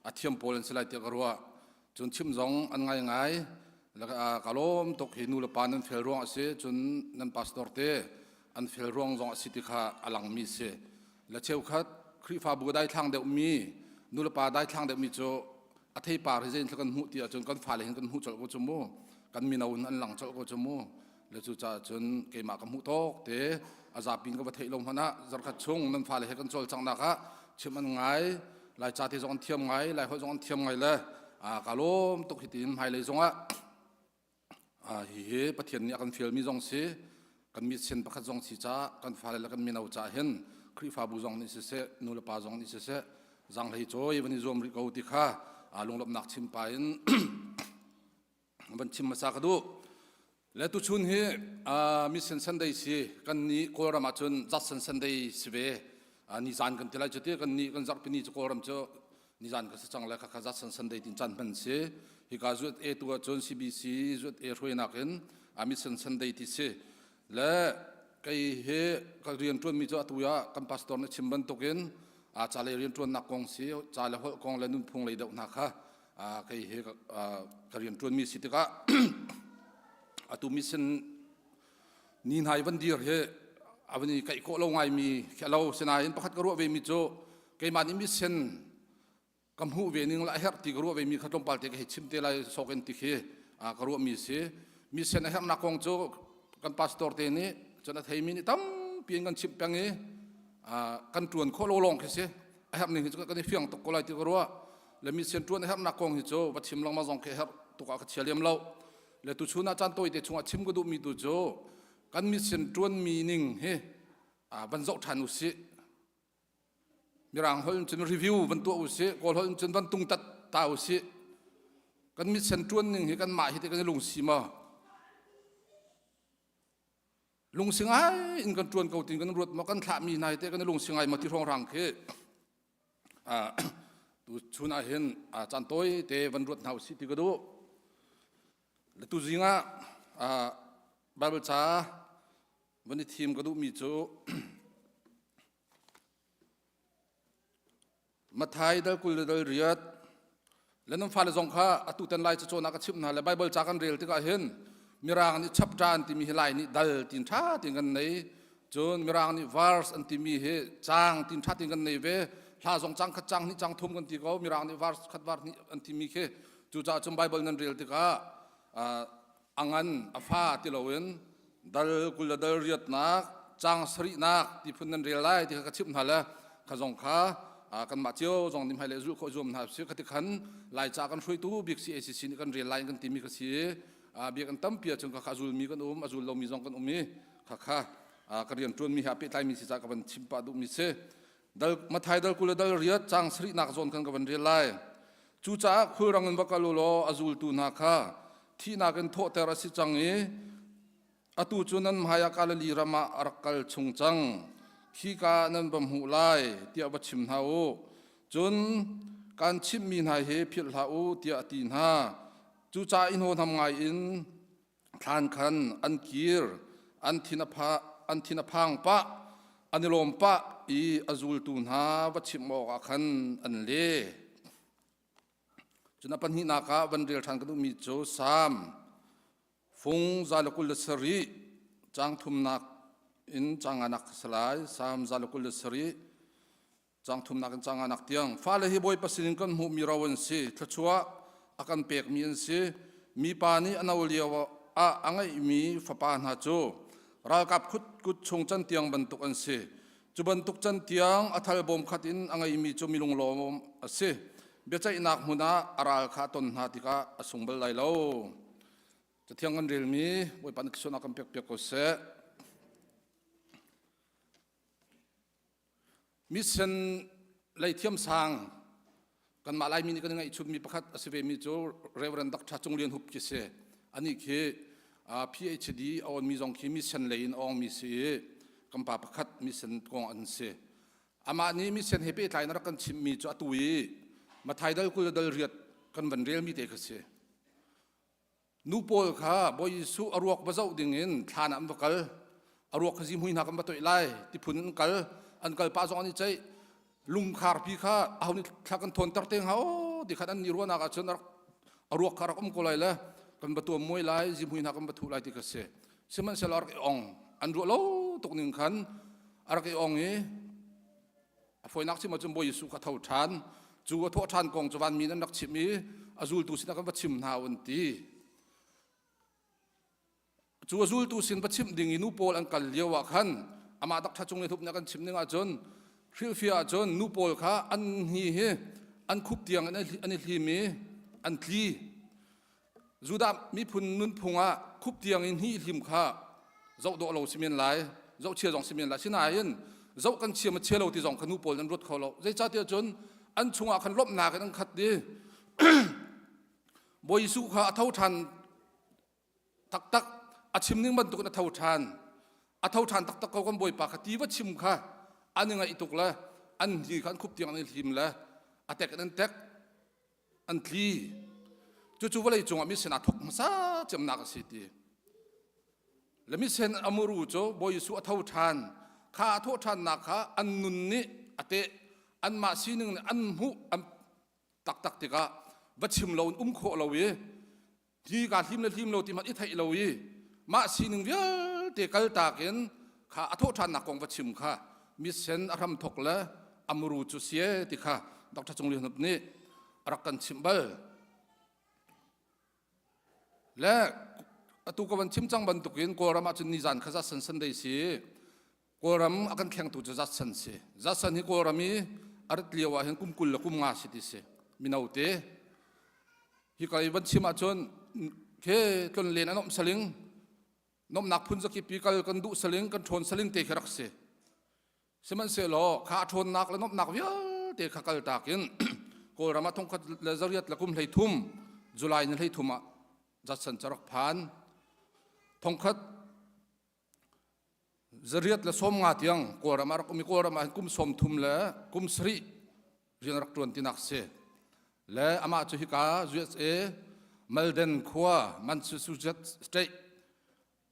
a thiam polen salai te ka ruwa chun chim zong an ngai ngai la kalom tok hi nu la pa nan fel ruang se chun nan pastor te an fel ruang zong siti kha alang mi se la cheu khat khri fa bu dai thang de mi nu la pa dai thang de mi cho a thei pa re jen kan hu ti a chun kan fa le hen kan hu chol ko chu mo kan mi naun an lang chol ko chu mo le chu cha chun ke ma kam hu tok te aza pin ko ba thei lom hana zar kha chung nan fa le he kan chol chang na kha chim an ngai lai cha te zong thiam ngai lai ho zong thiam ngai la kalom tok hitin hai le zonga hi he pathian ni kan fil mi zong se kan mi sen pakhat zong si cha kan fa le kan mi nau cha hen khri fa bu zong ni se nu la pa zong ni se zang lei choi bani zom ri ko ti kha alung lop nak chim pa in ban chim ma sa ka du le tu chun hi mi sen sunday si kan ni ko ra ma chun zat sen sunday si ve ni zan kan tilai chute kan ni kan zak pini ko ram cho ni zan ka sa chang la kha zat sen sunday tin chan ban se hi ka zut e tu chun CBC zut e roi na ken mi sen sunday ti se le kai he ka rian tun mi cho atuya kan pastor na chimban token cha le rian tun na kong si cha le hol kong le nun phung le dau na kha kai he ka rian tun mi si ti ka atu mission nin hai ban dir he avani kai ko lo ngai mi khalo sena in pakhat ka ro ve mi cho kai man mission kam hu ve ning la her ti ka ro ve mi khatom pal te ke chim te lai soken ti khe ka ro mi se mission her na kong cho kan pastor te ni chona thei mi ni tam pian kan chip pang e kan tuan kho lo long ke se her ni chu kan fiang to ko lai ti ka ro le mission tuan her na kong hi cho ba chim long ma jong ke her to ka cheliam lo le tu chuna chan toi te chunga chim ko du mi tu cho kan mission tuan meaning he ban zo than u si mirang hol chun review ban to u si kol hol chun ban tung tat ta u si kan mission tuan ning he kan ma hi te kan lung si ma lung singai in kan tuan ko tin kan rut ma kan thla mi nai te kan lung singai ma ti rong rang khe tu chuna hen chan toi te ban rut nau si ti ko du le tu zinga Bible cha vani thim ka du mi chu mathai dal kul dal riat lenam fa le zong kha atu tan lai chu na ka chip na le Bible cha kan rel ti ka hen mirang ni chap tran ti mi hilai ni dal tin tha tin kan nei chun mirang ni verse an ti mi he chang tin tha tin kan nei ve hla zong chang kha chang ni chang thum kan ti ko mirang ni verse khat war ni an ti mi khe chu cha chum Bible nan rel ti ka angan afa ti lowen dal kul dal riat nak chang sri nak ti phun nan rel lai ti ka chip na la kha zong kha kan ma chiao zong nim hai le zu kho zum na si khati khan lai cha kan hroi tu bik si si ni kan rel lai kan ti mi ka si bi kan tam pia chung ka azul mi kan azul lo mi zong kan mi kha ka rian tun mi happy time mi si cha ka ban chimpa du mi se dal mathai dal kul dal riat chang sri nak zon kan ka ban rel lai chu cha khur rang ba ka lo azul tu na kha thi na kan tho ter si chang e atu chunan maya kal li rama arkal chung chang khi ka nan bam hu lai tia ba chim na o chun kan chim mi na he phil ha o tia tin ha chu cha in ho nam ngai in than khan an kir an thina phang pa anilom pa i azul tu na ba chim mo ka khan an le chuna pan hi na ka ban rel than ka du mi cho sam phung zalakul sari chang thum nak in chang anak salai sam zalakul sari chang thum nak chang anak tiang fa le hi boy pasin kan hu mi rawan si thachua akan pek mi an si mi pa ni anawliawa angai mi fa pa na chu ra kap khut kut chung chan tiang ban tuk an si chu ban tuk chan tiang athal bom khatin angai mi chu milung lom ase becai inak huna aral kha ton ha tika asungbal lai lo จะเที่ยงกันเรียลมีไว้ปันส่วนนักเปียกก็เสมิเซนไลเทียมสางกันมาไลมินี่กันยังไงชุดมีประคัตสิเวมิโจเรเวรันดักชาจงเรียนหุบกิเสอันนี้คือPhD เอามีจงคือมิเซนเลยเอามีเสกันป่าประคัตมิเซนกองอันเสอามานี้มิเซนเฮเปไทยนักกันชิมมีจตุยมาไทยได้กุลดลเรียดกันวันเรียลมีเตกเสนูโปลข้าบอยสุอรวกบะเจ้าดิ่งเงินทานอันตกลอรวกขจิมหุยนักกันมาตัวไล่ที่พุนอันกลป้าจงอันนี้ใจลุงคาร์พีข้าเอานี่ถ้ากันทนตัดเต็งเขาดิขันอันนี้รู้นักจนอรวกคาร์กก็เลยละกันประตูมวยไล่จิมหุยนักกันประตูไล่ที่กเสซึ่งมันเสลาร์กองอันรู้แล้วตกหนึ่งขันอาร์กองนี้ฝอยนักที่มาจมบอยสุขัดเท่าทานจูว่าทั่วทานกองจวันมีนั้นนักชิมีอาจูลตุสินักกันประชิมนาวันตีจูว่าจูลตุสินประชิมดิ่งนูโปลอันกัลเลียวขันอามาดักทัชงเลยทุบนักกันชิมนึงอาจนฟิลฟิอาจนนูโปลข้าอันฮีเฮอันคุบเตียงอันนี้ทีมีอันทีจูดามีพุนนุนพงะคุบเตียงอินฮีทีมข้าเจ้าโดเราสิเมียนไหลเจ้าเชียร์จงสิเมียนไหลสินายนเจ้ากันเชียร์มาเชียร์เราที่จงขนูโปลนั้นรถเขาเราใจจ้าเตียจนอันชงอาคันลบหนากันตั้งขัดดีบอยสุข้าเท่าทันตักอาชิมนึงบรรทุกนัเท่าทันอาเท่าทันตักเขากันบอยปากตีว่าชิมข้าอันยังไงอีตุกละอันที่ขันคุบเตียงอันนี้ทีมละอาเตกอันเตกอันทีจู่ๆว่าเลยจงมิเซนอาทกมาซาจำนักสิทีแล้วมิเซนอมรูโจบอยสุเท่าทันข้าเท่าทันนักข้าอันนุนนี่อาเตอันมาสีหนึ่งอันหูอันตักติกะวัดชิมเราโคเราเวที่การทีมเราที่มันอิทัยเราเวมาสีหนึ่งเวลเตกัลตาเกนข้าอโทษทานนักกองวัดชิมข้ามิเซนอารมณ์ทกละอมรูจุเสียติข้าดอกจงเรียนแบบนี้รักกันชิมเบลและตุกวันชิมจังบันตุกินกอรามาจุนนิจานข้าจะสันได้สิกอรามอากันแข่งตุจะจัดสันสิจัดสันที่กอรามีอาร์ตเลียวว่าเห็นกุมกุลละกุมงาสิติสิมินาอุเตฮิกาอีวันชิมาจนเคกันเลนอนอมสลิงนอมนักพุนสกิปีกัลกันดุสลิงกันชนสลิงเตะรักเสสมันเสลอข้าชนนักและนอมนักวิลเตะขักลตากินกอรามาทงคัดเลเซอร์ยัดละกุมไหทุ่มจุลัยนั่นไหทุ่มจัดสันจรักผ่านทงคัดจะเรียกและสมงาที่ยังกอรามามีกอรามากุมสมทุมและกุมสรีเรียนรักตรวนที่นักเสและอามาจุฮิกา USA มัลเดนขัวมันสุดสเตย์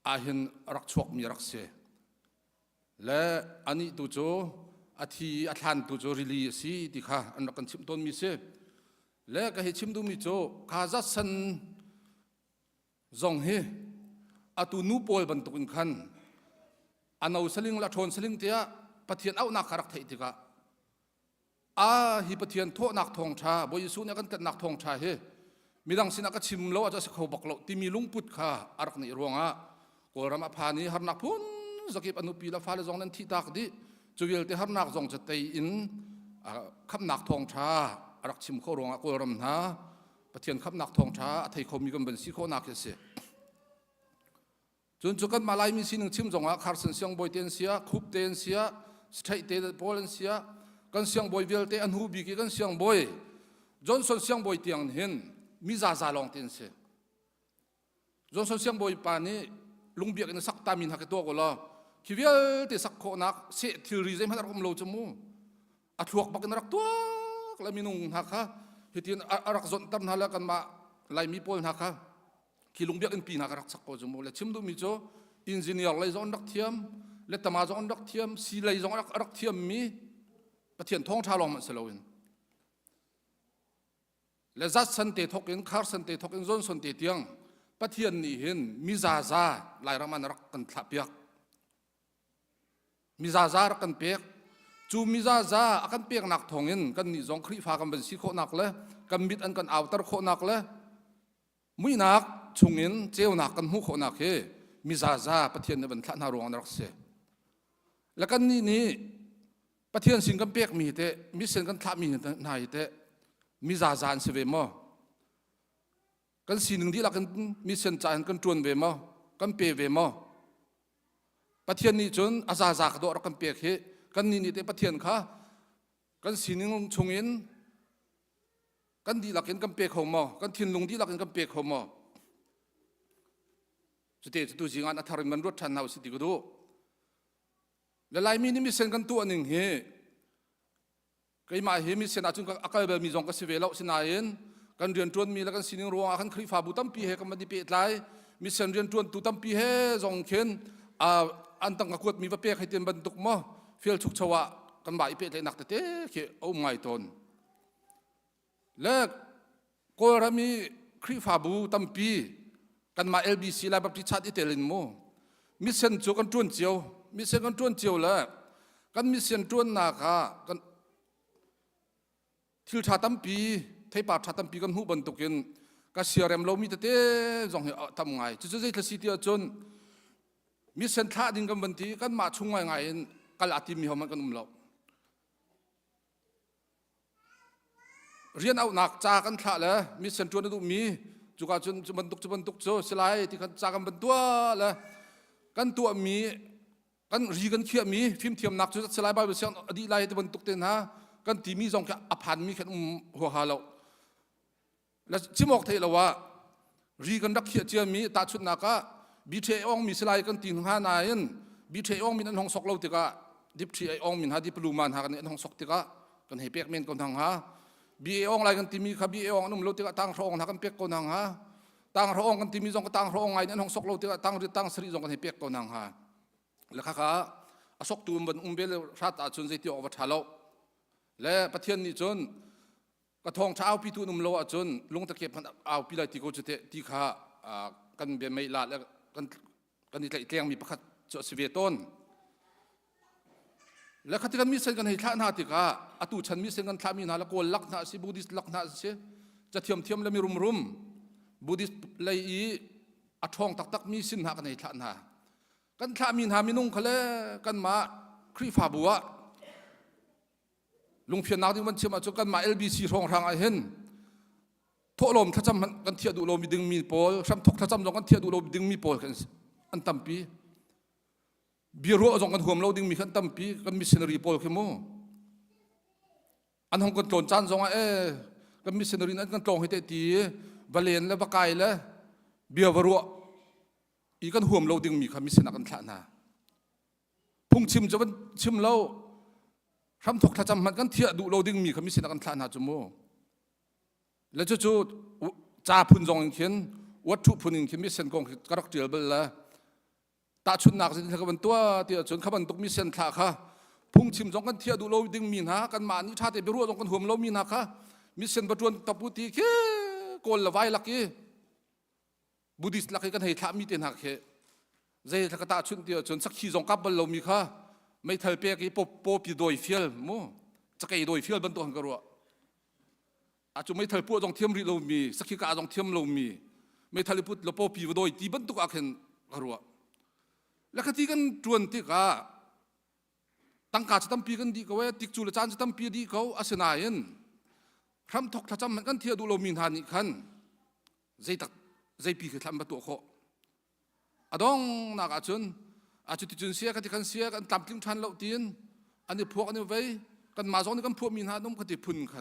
อาหินรักชวกมีรักเสและอันนี้ตัวโจอาทิอัฐานตัวโจรีลีสีที่ข้าอันรักกันชิมต้นมีเสและก็ให้ชิมดูมีโจข้าจัดสันจงเฮอาตูนูโปลบรรทุกขันอันเอาสลิงละชนสลิงเตียปะเทียนเอานักรักไทยติกะฮิปะเทียนโทนักทองชาบอยสุเนี่ยกันนักทองชาเฮมีดังสินักชิมโลอาจจะสกบักโลที่มีลุงพุทธข้าอารักนี่รวงอ่ะกอรามาพานีฮาร์นักพุนสกิปอนุปีละฟ้าเลจงนั้นที่ตักดิจูเวลที่ฮาร์นักจงจะเตยอินขับนักทองชาอารักชิมเขารวงอ่ะกอรามนะปะเทียนขับนักทองชาไทยเขามีกันเป็นสิเขานักเสียจนจุกันมาลายมีสิ่งหนึ่งชิมจงอ่ะคาร์สันเซียงบอยเตนเซียคุปเตนเซียสเตย์เตนโพเลนเซียกันเสียงบอยเวลเตอันฮูบีกีกันเสียงบอยจอนสันเสียงบอยเตียงเห็นมิซาซาลองเตนเซียจอนสันเสียงบอยปานีลุงเบียกันสักตามินหักตัวก็ละคิวเวลเตสักโคนักเสียทิริเซมันรักมโลจมูอัดลวกบักนักตัวกลายมีนุ่งหักฮะเฮตินรักจนตั้มหักแล้วกันมาลายมีโพลหักฮะคิลุงเบียกันปีนักรักสักโคจมูและชิมดูมิโจอินจิเนียร์เลยจอนรักเทียมและตมาจอนรักเทียมสีเลยจอนรักเทียมมีปะเทียนท้องชาลองมันเสลวินและจัดสันเตทกินคาร์สันเตทกินจนสันเตเตียงปะเทียนนี่เห็นมิซาซาลายรามันรักกันทับยักมิซาซารักกันเปียกจูมิซาซาอากันเปียกนักทองเงินกันนี่จงครีฟ้ากันเป็นสีโคนักเลยกันมิดอันกันเอาตร์โคนักเลยมุยนักชุงเงินเจ้านักกันหูโคนักเฮมิซาซาปะเทียนเนี่ยเป็นท่านารวงรักเสแล้วกันนี่ปะเทียนสิงกันเปียกมีเตมิเซนกันทับมีนายเตมิซาซานเสวมอ กันสีหนึ่งที่หลักกันมิเซนจ่ายกันจวนเวมอกันเปเวมอประเทศนี้จนอาซาจากตัวเรากันเปียกเหกันนี่เตประเทศข้ากันสีหนึ่งชงเงินกันดีหลักกันกันเปียกเขามอกันทิ้งลงที่หลักกันกันเปียกเขามอสุดท้ายตัวจริงอันอัธริมันรถชันเอาสิติกดูและลายมีนี่มิเซนกันตัวหนึ่งเหก็มาเฮมิเซนอาจุนก็อาการแบบมีจงก็สิเวลาสินาเอ็นกันเรียนจวนมีแล้วกันสิ่งรัวกันคลิฟาบุตัมปีเฮกันมาดิเปิดไลมิเซนเรียนจวนตุตัมปีเฮจงเข็นอันตั้งกวดมีประเภทให้เต็มบรรทุกมั้งฟิลชุกชวะกันบ่ายเปิดเลยนักเตะเขเอาไม่ตนแล้วก็เรามีคลิฟาบุตัมปีกันมาLBC ไลแบบที่ชัดอิตาลีมั้งมิเซนจูกันจวนเจียวมิเซนกันจวนเจียวแล้วกันมิเซนจวนนาคากันทิลชาตัมปีไทยปาชาตัมปีกันหูบรรทุกินก็เสียเรมเรามีแต่เต้จงเหทำไงจุดๆที่สิที่จนมิเซนท่าดิ่งกันบันทีกันมาชุ่งไงกันอาทิมีเขามันกันเราเรียนเอาหนักจากกันท่าเลยมิเซนจวนดูมีจุกจนบรรทุกโจสลายที่กันจากกันบรรตัวเลยกันตัวมีกันรีกันเขี่ยมีฟิล์มเทียมหนักจุดสลายไปเสียงอดีไลที่บรรทุกเต็นฮะกันที่มีจงแค่อภันมีแค่หัวหาเราและชิมอกเทเราว่ารีกันรักเขี่ยเจียมีตาชุดนักบีเทอองมีสลายกันตีนหานายนบีเทอองมีนั่นห้องศกเราติกะดิบทีไออองมีหาดิปลูมันหากันนั่นห้องศกติกะกันให้เปียกเมนกันทางหาบีเอองไรกันตีมีขับบีเอองนุ่มเราติกะตั้งรองหากันเปียกกันทางหาตั้งรองกันตีมีจงก็ตั้งรองไงนั่นห้องศกเราติกะตั้งสรีจงกันให้เปียกกันทางหาแล้วข้าอศกตูมบนเบลรัตอาจุนใจที่ออกมาทะเลาะและประเทศนี้จนกระทงเช้าพิทูนุ่มโลจนลงตะเกียบเอาพิไลติโกจุเตที่ข้ากันเบียไม่ลาแล้วกันนี่เตียงมีประคัตจสเวตนแล้วขัดกันมีเส้นกันให้ท่านาติกาอตุชันมีเส้นกันท่ามีนาแล้วก็ลักนาสิบูดิสลักนาสิจะเทียมแล้วมีรุมบูดิสเลยอีอัทองตักมีสินหากันให้ท่านากันท่ามีนามีนุ่งเขาเลยกันมาครีฟาบัวลุงเพียรนักที่มันเชื่อมาจนกันมาLBC รองทางไอเห็นโทษลมถ้าจำกันเทียดูลมมีดึงมีโพลซ้ำทกถ้าจำจงกันเทียดูลมดึงมีโพลกันอันตั้มปีบีโร่จงกันห่วมเราดึงมีขันตั้มปีกันมีซีนารีโพลเข้มอันห้องกันโจรจานจงกันมีซีนารีนั้นกันตรงให้เตตีบาเลนและบากายและเบียร์วรัวอีกันห่วมเราดึงมีขันมีซีนากันท่านาพุ่งชิมจะมันชิมเราทำถกถ้าจำมันกันเทียดูเราดึงมีเขามีสินักันท่านาจมูแล้วจู่ๆจ่าพุนจงเขียนวัตถุพุนเขียนมีเส้นกงกระดักเจียบเลยตาชุนหนักสิเขาเป็นตัวเตี่ยจนเขาเป็นตุกมีเส้นท่าค่ะพุ่งชิมจงกันเทียดูเราดึงมีนะกันมานี่ชาติไปรู้จงกันห่วมเรามีนะค่ะมีเส้นประจวนตะปุตีเค่โกลละไว้ลักกี้บุดิสลักกี้กันให้ท่ามีเต็นหักเค่ใจถ้ากตาชุนเตี่ยจนสักขีจงกับบเรามีค่ะไม่เท่าเปียกปปปีโดยเฟียลมั้งจะไกโดยเฟียลบรรทุกหังกรัวอาจจะไม่เท่าพวกจงเทียมริโลมีสักขีกาจงเทียมโลมีไม่เท่าพูดละปปีโดยตีบรรทุกอาเข็นกรัวแล้วก็ที่กันจวนที่กาตั้งการจะทำปีกันดีก็ว่าติกจูเลจานจะทำปีดีเขาอาเซนายันคำทกถ้าจำมันกันเทียดูโลมีนหานิคันใจปีคือทำประตูเขาอดองนักอาจารย์อาจจะติดจนเสียกันที่กันเสียกันตามทิ้งทันเราตีนอันนี้พวกอันนี้ไว้กันมาสองนี่กันพวกมีหานุ่มกันที่พุ่นกั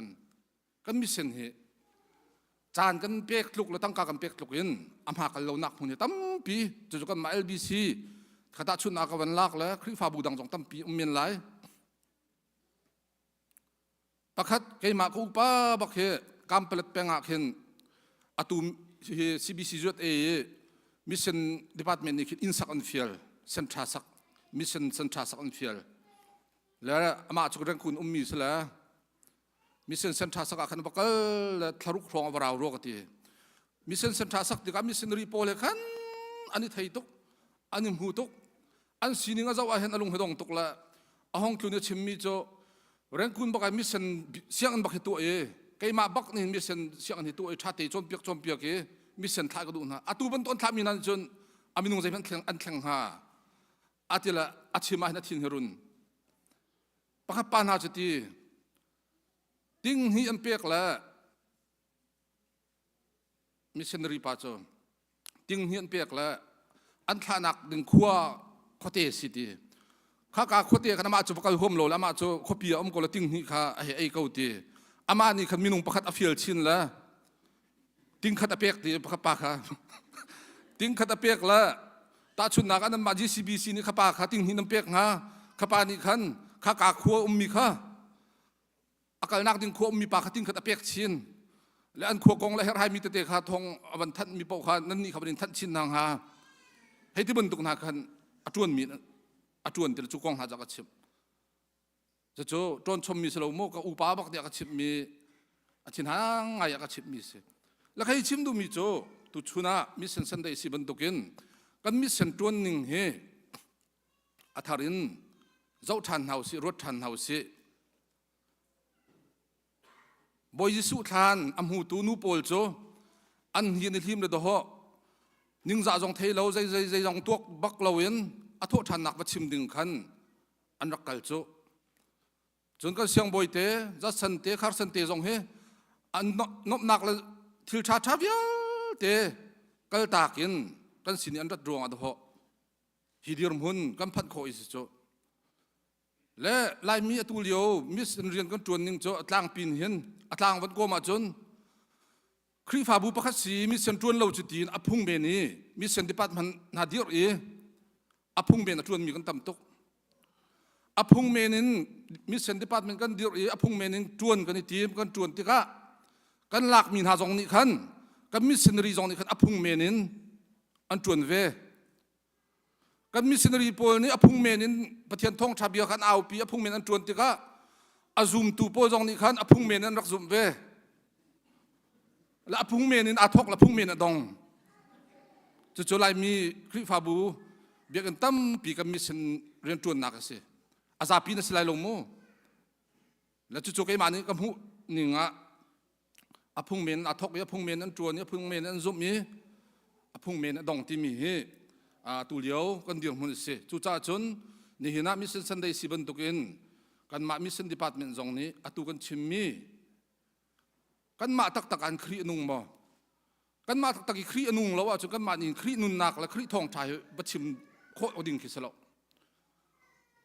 นมีเส้นเหจานกันเปียกลุกแล้วตั้งการกันเปียกลุกอินอำหากันเราหนักหุ่นเนี่ยตั้มปีจะกันมาLBC ขณะชุนอากันวันลักแล้วคลิฟาบูดังจงตั้มปีเมียนไหลประคัดเกี่ยมากูป้าบักเหกำเปล็ดแปงอาเข็นอาตูCBC จุดมิชชั่นดีพาร์ตเมนต์นี่คิดอินสักอันเฟียลเซนทรัสักมิชชั่นเซนทรัสักอันเฟียลแล้วมาจุกเรื่องคุณมีสละมิชชั่นเซนทรัสักอันบักแล้วทารุกครองวราวโรกตีมิชชั่นเซนทรัสักที่กับมิชชั่นรีโพเลขันอันนี้ไทยตุกอันนี้หูตุกอันสิ่งนี้ก็จะว่าเห็นอารมณ์เหดงตุกละห้องคิวเนี่ยชิมมีโจเรื่องคุณบักมิชชั่นเสียงอันบักตัวใครมาบักนี่มิชชั่นเสียงอันตัวชาติจนเปียกมิชชั่นท้ายก็ดูนะตัวบรรทุนทำมีนั่นจนอามินุงใจเป็นอันแข็งหาอาทิละอาชิมาให้นัดทิ้งเหรุนปะขับปานหาจุดที่ติ้งฮีอันเปียกละ มิชชันนารีป้าโจติงเฮียนเปียกละอันท่านักดึงขัวขวเตสิตีข้ากาขวเตกันมาจูปกาห่มโลแล้วมาจูขบีอมกอลติงนี่ข้าไอ้เกาตีอามานี่ขันมินุงประคัดอฟิลชินละติงขัดเปียกตีประคัดปากค่ะติงขัดเปียกละตาชุนนักอันนั้นมา GCBC นี่ข้าปากค่ะติงหินน้ำเปียกฮะข้าปานี่ขันข้ากาขัวมีค่ะอากาศนักดึงขัวมีปากติงขัดเปียกชินและอันขัวกงและเฮรายมีเตะขาทองวันทันมีปกขานั่นนี่ขับเป็นทันชินนางฮะให้ที่บนตุกนักขันอจวนมีอจวนเดี๋ยวจุกงหาจากกระชิบจะโจตอนชมมีสโลโมกับอุปาบักเดียกระชิบมีชินหางไงกระชิบมีสิแล้วใครชิมดูมีโจตุชุนะมีเซนสันได้สิบนตุกินกันมีเซนตวนหนึ่งเฮอัฐารินเจ้าทันเฮาสิรถทันเฮาสิบอยสุทานอัมหูตูนูโปลโจอันเฮียนทีมเลยตัวเหาะนิ่งจ่าจงเทเราใจจงตัวบักเราเองอัฐโทันนักวัดชิมดึงขันอันรักกัลโจจนก็เสียงบอยเตะจัดสันเตะคาร์สันเตะจงเฮอันนบนักเลยทิลชาชาเบียเตะกัลตากินกันสินอันรัดดวงอัฐโหฮิดีรมหุนกันพันโคอิสโจและลายมีตุเลียวมิสเรียนกันจวนหนึ่งโจต่างปีนเห็นต่างวันโกมาจนครีฟาบูปะคัสซีมิสเซนจวนเราจุดดีนอพุงเบนีมิสเซนดิปัตมันนาดีร์เออพุงเบนจวนมีกันต่ำตกอพุงเมนินมิสเซนดิปัตมันกันดีร์เออพุงเมนินจวนกันทีมกันจวนติกะกันหลักมีหาจงนี่ขันกันมิสเซนรีจงนี่ขันอพุงเมนินอันจวนเวกันมิสเซนรีโพลนี่อพุงเมนินประเทศท่องชาเบียขันเอาปีอพุงเมนินจวนติกะอาซุมตูโพจงนี่ขันอพุงเมนินรักซุมเวและพุ่งเมนินอาทกและพุ่งเมนดองจะจุลายมีคริฟาบูเบียกันตั้มปีกับมิสเรียนจวนนักสิอาซาปีนัสไลลงโมและจุกไอ้มานี่กับหูหนึ่งอาพุ่งเมนอาทกเนี่ยพุ่งเมนนั้นจวนเนี่ยพุ่งเมนนั้นซุมมีอาพุ่งเมนดองที่มีตุเลียวกันเดียวมันสิจุจ้าจนนี่เห็นมิสสันได้สิบันตุกินกันมามิสดีพาร์ตเมนต์ตรงนี้อาตุกันชิมมีกันมาตักตักอันครีนุงบ่กันมาตักตักครีนุงแล้วว่าจนกันมาอินครีนุนนักและครีทองชายบัดชิมโคอดิ่งคิสละ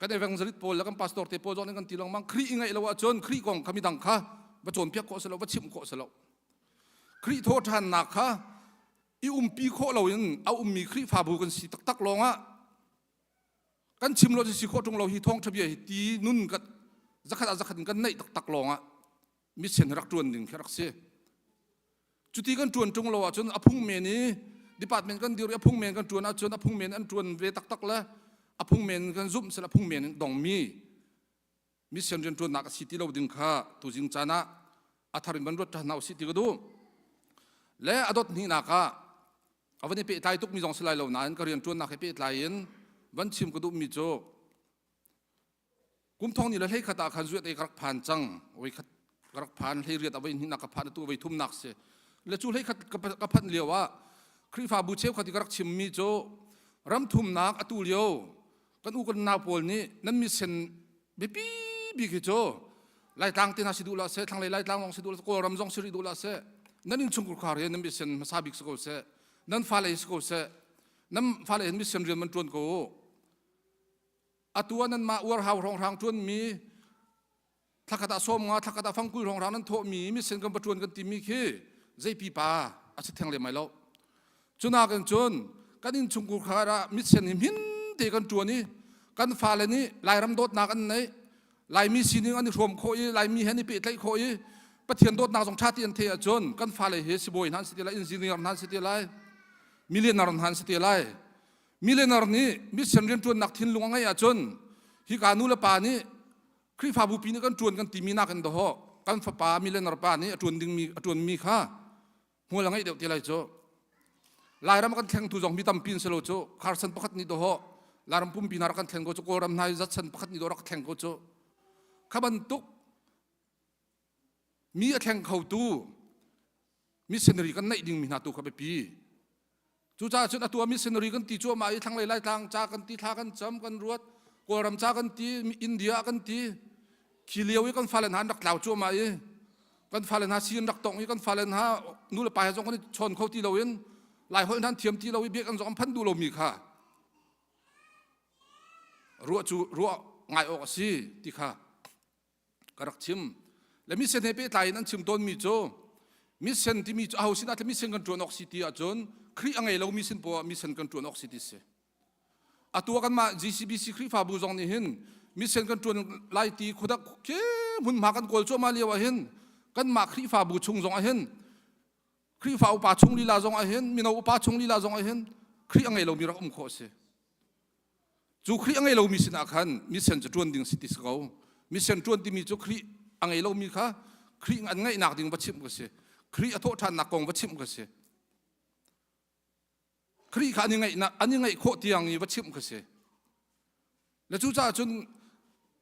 กันได้แวงสลิดโพลแล้วกันพาสตอร์เตโพจอนกันตีลงมังครียังไงแล้วว่าจนครีกองขมิดังค่ะบัดโจนเพียกโคสละบัดชิมโคสละครีโทษทันนักค่ะอีปีโคเรายังเอามีครีฟาบูกันสิตักตักลงกันชิมเราจะสิโคตรงเราฮีทองทะเบียตีนุ่นกันจะขัดกันในตักตักลงมิเซนรักจวนหนึ่งแค่รักเสียจุดที่กันจวนจงเราจนอพุงเมนี่ดีพาร์ตเมนต์กันเดียวอพุงเมนกันจวนจนอพุงเมนอันจวนเวตักแล้วอพุงเมนกันซุ่มเสร็จอพุงเมนดองมีมิเซนจวนนักสิที่เราดึงข้าตัวจริงจานะอัฐารินบรรลุจะนาวสิที่ก็ดูและอดทนี่นักวันนี้เปิดไทยทุกมีสองสไลด์เหล่านั้นก็เรียนจวนนักให้เปิดไทยวันชิมก็ดูมีโจกุมทองนี่เราให้ขตาขันจุดเอกรักผ่านจังไว้กระพันให้เรียดเอาไว้หินักกระพันตัวไว้ทุ่มนักเสียและจู่ให้กระพันเลียวว่าครีฟาบูเชฟขัดกระชิมมีโจรำทุ่มนักอตุเลียวกันอุกันนาโพลนี้นั้นมีเส้นบีกิโจไล่ทางที่น่าสิดูละเสทางไล่ทางลองสิดูละก็รำจงสิริดูละเสนั้นอินชุงกุคารีนั้นมีเส้นมาซาบิกสโกเสนั้นฟ้าเลยสโกเสนั้นฟ้าเลยมีเส้นเรียนมันจวนโกอตัวนั้นมาอวดหาวรองทางจวนมีถ้ากระตาส้มถ้ากระตาฟังกุยของเรานั้นโทมีมิเซนกันประจวนกันตีมีคือใจปีปาอาจจะแทงเลยไหมล่ะจนอากันจนกันอินชุงกุขาระมิเซนหินตีกันจวนนี้กันฟ้าเลยนี่ลายรำโดดนากันไหนลายมีสีนึงอันนี้รวมโคยลายมีเฮนี่เปิดไล่โคยประเทียนโดดนาสองชาติอันเทียจนกันฟ้าเลยเฮสิบอยนั้นสิเดียร์อินจิเนียร์นั้นสิเดียร์ไล่มิเลนาร์นั้นสิเดียร์ไล่มิเลนาร์นี้มิเซนเรียนจวนนักทิ้งลงไงจนฮิกานุละปานี้ครีฟาบูปีนี้กันจวนกันตีมีนักกันต่อกันฟ้าป่ามีเลนร์ป่านี้จวนดึงมีจวนมีข้าหัวหลังไอ้เดี๋ยวที่ไรโจลายรำกันแข่งตุจงมีตำปีนสโลโจคาร์สันพักนี้ต่อลายรำปุ่มปีนารักันแข่งโกโจโกรำนายจัดสันพักนี้ต่อรักแข่งโกโจข้าบันตุกมีแข่งเขาตูมีเซนรีกันในดิ่งมีนาตูข้าไปปีจู่จ้าจนตัวมีเซนรีกันตีจั่วมาอีทางไล่ทางจ้ากันตีทากันจำกันรวดกรำจ้ากันตีอินเดียกันตีขี้เลี้ยวกันฟ้าเลนหันดักเหล่าจั่วมาอี กันฟ้าเลนหาซีนรักตองกันฟ้าเลนหานู่นละไปจงกันชนเขาตีเราเองหลายคนนั้นเทียมตีเราเบียกันจงพันดูเรามีค่ะรัวไงออกสิที่ค่ะกระชิมและมิเซนเฮเปไตนั้นชิมต้นมีโจมิเซนที่มีเอาสินะที่มิเซนกันจวนออกซิตี้จนครีอังไงเรามิเซนปัวมิเซนกันจวนออกซิตี้เสอตัวกันมา GCBC ครีฟาบูจงนี่เห็นมิเซนกันจวนไล่ตีคุดักเจ้มุนมากันโกลโจมาเลียวเห็นกันมาครีฟาบูชงจงเห็นครีฟาอุปาชงลีลาจงเห็นมินาอุปาชงลีลาจงเห็นครีอังไงเรามีรักโคเสจูครีอังไงเรามีสินะคันมิเซนจะจวนดิ่งสิติสเขามิเซนจวนที่มีจูครีอังไงเรามีค่ะครีอันไงนักดิ่งบัชิมก็เสครีอโทษทันนักกองบัชิมก็เสครีขันยังไงนะอันยังไงโคตรยังวัชิมก็เสแล้วจู่จ้าจน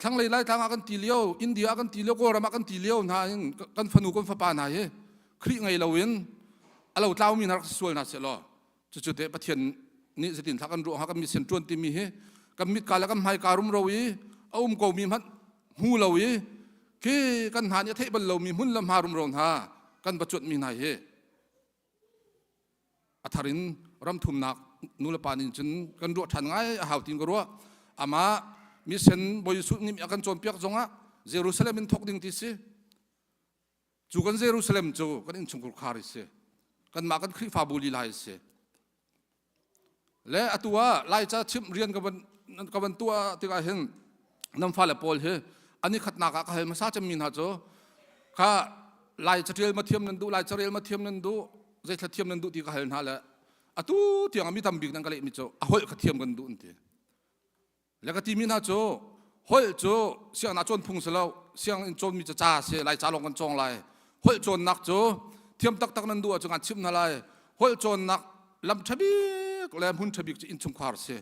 ทั้งหลายทางกันตีเลี้ยวอินเดียกันตีเลี้ยวก็รามากันตีเลี้ยวนะกันฟันูกันฟ้าป่าไหนครีไงเราเว้นเราเล่ามีนักสวยนักเสลอจุดเดปะเทียนนี่สตินทักกันรู้ฮักกันมีเส้นจวนที่มีกันมิดกาแล้วกันให้การุมเราอีเอาก็มีมันหูเราอีกันหาเนี่ยเทบันเรามีหุ่นลำหารุมเราหากันประจุมีไหนอัธรินรำทุ่มนักนูเลปานินจนกันรัวทันไงหาวติงก็รัวอามามีเส้นบริสุทธิ์นี่มีกันโจมเปียกจงอ่ะเยรูซาเล็มเป็นทกดิ่งที่สิจูกันเยรูซาเล็มจูกันอินชงกุลคาริสิกันมากันคริฟาบุลีไลสิและตัวไล่จะชิมเรียนกับตัวที่ก็เห็นน้ำฟ้าและปอลเฮอันนี้ขัดหนักก็เห็นมาซาจะมีนะจูข้าไล่จะเรียนมาเทียมนันดูไล่จะเรียนมาเทียมนันดูใจจะเทียมนันดูที่ก็เห็นฮะแล้วตัวที่ยังมีทำบิ๊กนั่นก็เลยมิจูหอยก็เทียมกันดูนี่แล้วก็ที่มีนะจูหอยจูเสียงน่าจนพุ่งเสียแล้วเสียงจนมีจะจ่าเสียไล่จ่าลงกันจงไล่หอยจนนักจูเทียมตักนันดูจังอันชิมนั่นไล่หอยจนนักลำทบีกแล้วหุ่นทบีกจะอินชงคาร์เสีย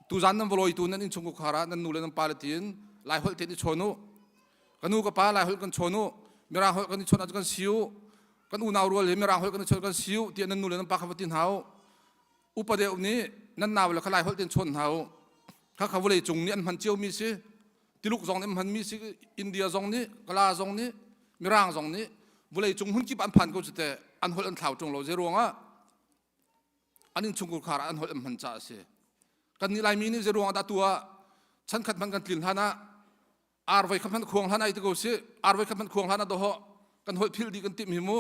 ตูจันนั่นวลอยตูนั่นอินชงคาร์นั่นนู่นนั่นปาเลตินไล่หอยเตนิชโนุกันนู่กับปาไล่หอยกันชโนุมีรางหอยกันชนอาจจะกันซิวกันอุณาวรัวเลยมีรางหอยกันชนกันซิวที่นั่นนู่นนั่นปากขับตินเฮาอุปเดี๋ยวนี้นั่นนาวแล้วเขาไล่หอยเตนชนเฮาข้าเขาเลยจงนี้อันพันเจียวมีสิที่ลูกจงนี้มันมีสิอินเดียจงนี้กลาจงนี้มีรางจงนี้วเลยจงหุ่นจีบอันพันก็จะแต่อันหอยอันเท่าจงเราจะรวงอ่ะอันนี้ชงกุลคาร์อันหอยอันพันจ่าสิกันนี่ลายมีนี่จะรวงอันตัวฉันขัดมันกันกลิ่นท่านะอารไว้ขัดมันควงท่านะไอ้ตัวกูสิอารไว้ขัดมันควงท่านะตัวเหาะกันหอยพิลดีกันติมหิมู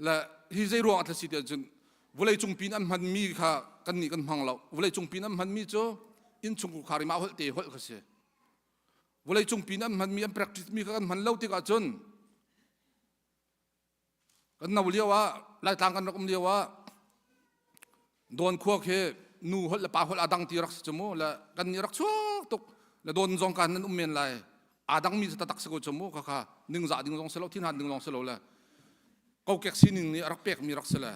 และที่จะรวงอันที่สิเดียจนวเลยจงปีนอันมันมีค่ะกันนี่กันพังเราวเลยจงปีนอันมันมีโจอินชงกุลคาร์มาหอยเตะหอยก็สิวเลยจงปีนอันมันมีอัน practice มีกันมันเล่าที่กันจนกันน่าเลี้ยวว่าไล่ทางกันรักเลี้ยวว่าโดนขั้วเคนูหดละปาหดอาดังตีรักจมูกละกันนี่รักชัวตกละโดนจงกันนั้นเมียนไรอาดังมีจะตักสกุลจมูกค่ะหนึ่งจ่าหนึ่งจงเสลที่หันหนึ่งจงเสลละเขาเก็กซีนึงนี่รักเปียกมีรักเสล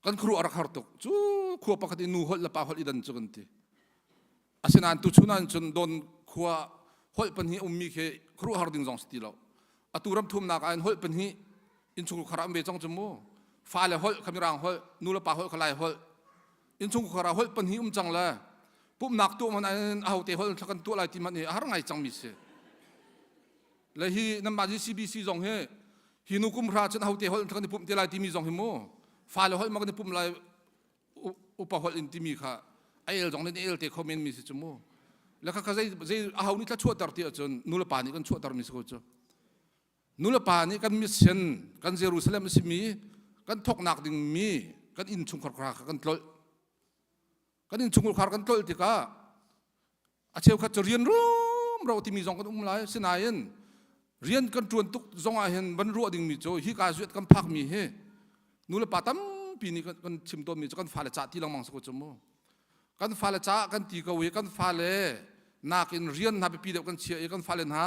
กันครัวรักหาตกจู่ขั้วปกตินูหดละปาหดอีดันจุกันทีอาศัยนั้นตุชุนันจนโดนขั้วหดเป็นหีมีเคครัวหาดึงจงสติเราอตุรำทุ่มนักอันหดเป็นหีอินชุกขราเบจงจมูกฟ้าเลยหดขมิรังหดนูละปาหดขลายหดอินชุกขราหดเป็นหิจังเลยปุ๊บนักตัวมันเอาเตะหดทักกันตัวอะไรที่มันเนี่ยหาไงจังมิเสเลยฮีน้ำมันGCBCจงเฮฮีนุกุมราชนเอาเตะหดทักกันปุ๊บเตะอะไรที่มีจงเฮโมฟ้าเลยหดมันก็ปุ๊บอะไรอุปหดอินที่มีค่ะไอเอลจงเนี่ยเอลเตะคอมเมนต์มีสิจมูกแล้วก็จะเอานี่ถ้าชั่วตรที่จนนูละปานี่กันชั่วตรมิสกุจนูละปานี่กันมิเซนกันเยรูซาเล็มสิมีกันทกนักดิ่งมีกันอินชุงครากันตลกันอินชุงครากันตลที่ก้าอาเชียวขัดจะเรียนรู้เราที่มีจงกันไลสินายันเรียนกันจวนตุกจงอาเห็นบรรลุดิ่งมีโจฮิกาจุดกันพักมีเฮนูละปาตั้มปีนี้กันชิมต้นมีกันฟ้าเลจ่าที่ลังมังสกุจมูกันฟ้าเลจ่ากันตีกวีกันฟ้าเลนักอินเรียนนับปีเดียวกันเชียกันฟ้าเลนหา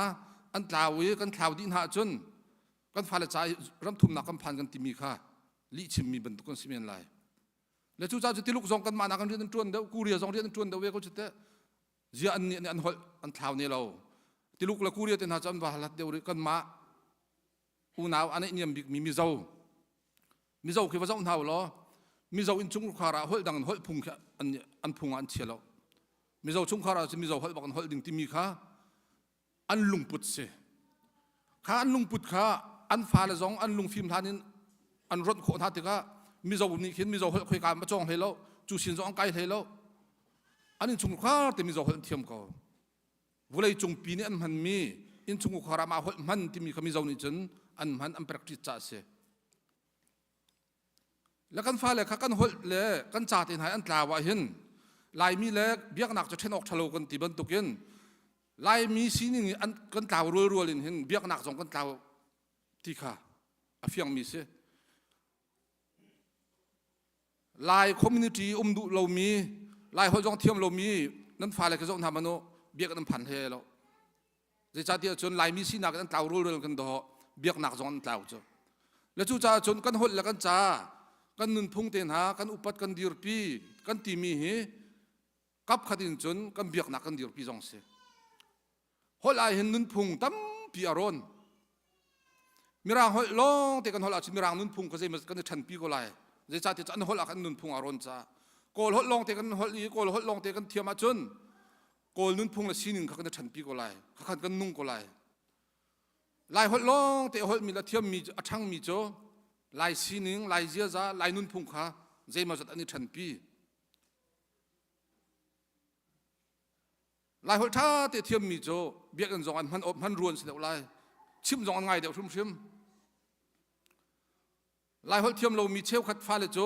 อันลาวีกันข่าวดินหาจนกันฟ้าเลจ่ารำทุ่มนักกันพันกันที่มีค่ะลิชิมมีบรรทุกกันสิเมียนไลแล้วจู่จ้าจะติลุกจงกันมานักกันเรียนจวนเดียวกูเรียนจงเรียนจวนเดียวเวก็จะเตะเจ้าอันนี้อันหอยอันข่าวนี้เราติลุกแล้วกูเรียนแต่หาจำว่าลัดเดียวกันมาอูนาวอันนี้เนี่ยมีเจ้าคือว่าเจ้าหนาวหรอมีเจ้าอินชุงคาราหอยดังหอยพุงแค่อันพุงอันเชียเรามีเจ้าชุงคาราจะมีเจ้าหอยบอกกันหอยดิ่งที่มีค่ะอันลุงปุตเส ข้าอันลุงปุดข้าอันฟ้าละจงอันลุงฟิล์มท่านินอันรถโคท่าติกามีเจ้านี่เห็นมีเจ้าคุยการมาจ้องให้แล้วจูสินจงไกลให้แล้วอันนี้จุงข้าแต่มีเจ้าเทียมเขาวุเลยจุงปีนี้อันมันมีอินจุงข้ารามามันที่มีขมีเจ้านี่จนอันมันอันปรักติจ่าเสแล้วกันฟ้าเลยข้ากันหดเลยกันจ่าตินหายอันตราวะเห็นลายมีเล็กเบียกหนักจะเช่นออกทะลุกันตีบันตุกินลายมีสีนี่อันกันตาวรัวๆเลยเห็นเบียกหนักสองกันตาวที่ข้าอภิยังมีเสลายคอมมูนิตี้ดูเรามีลายหัวจงเทียมเรามีนั่นฟ้าเลยก็จงทำมันโนเบียกนั้นผ่านเฮแล้วจะจ่าที่จนลายมีสีหนักกันตาวรัวๆกันดอเบียกหนักจงกันตาวจ้ะแล้วจู่จ่าจนกันหดแล้วกันจ่ากันนุนพุ่งเตนหากันอุปัตกันดีร์ปีกันตีมีเฮกับขัดินจนกันเบียกหนักกันดีร์ปีจงเสหดลายเห็นนุนพุ่งตั้มปีอารอนมีรางหดลงแต่กันหดลายมีรางนุนพุ่งก็จะมันกันจะทันปีก็ลายจะจ่าที่จะอันหดลายกันนุนพุ่งอารอนจ้าโกลหดลงแต่กันหดลีโกลหดลงแต่กันเทียมมาจนโกลนุนพุ่งละสีหนึ่งเขากันจะทันปีก็ลายเขากันนุ่งก็ลายลายหดลงแต่หดมีละเทียมมีช่างมีโจลายสีหนึ่งลายเจียจ้าลายนุนพุ่งข้าจะมาจัดอันนี้ทันปีลายหดท่าแต่เทียมมีโจเบียกันจงอันมันรวนเสียลายชิมจงอันไงเดี๋ยวชิมลายหดเทียมเรามีเชลขัดฟ้าเลยโจ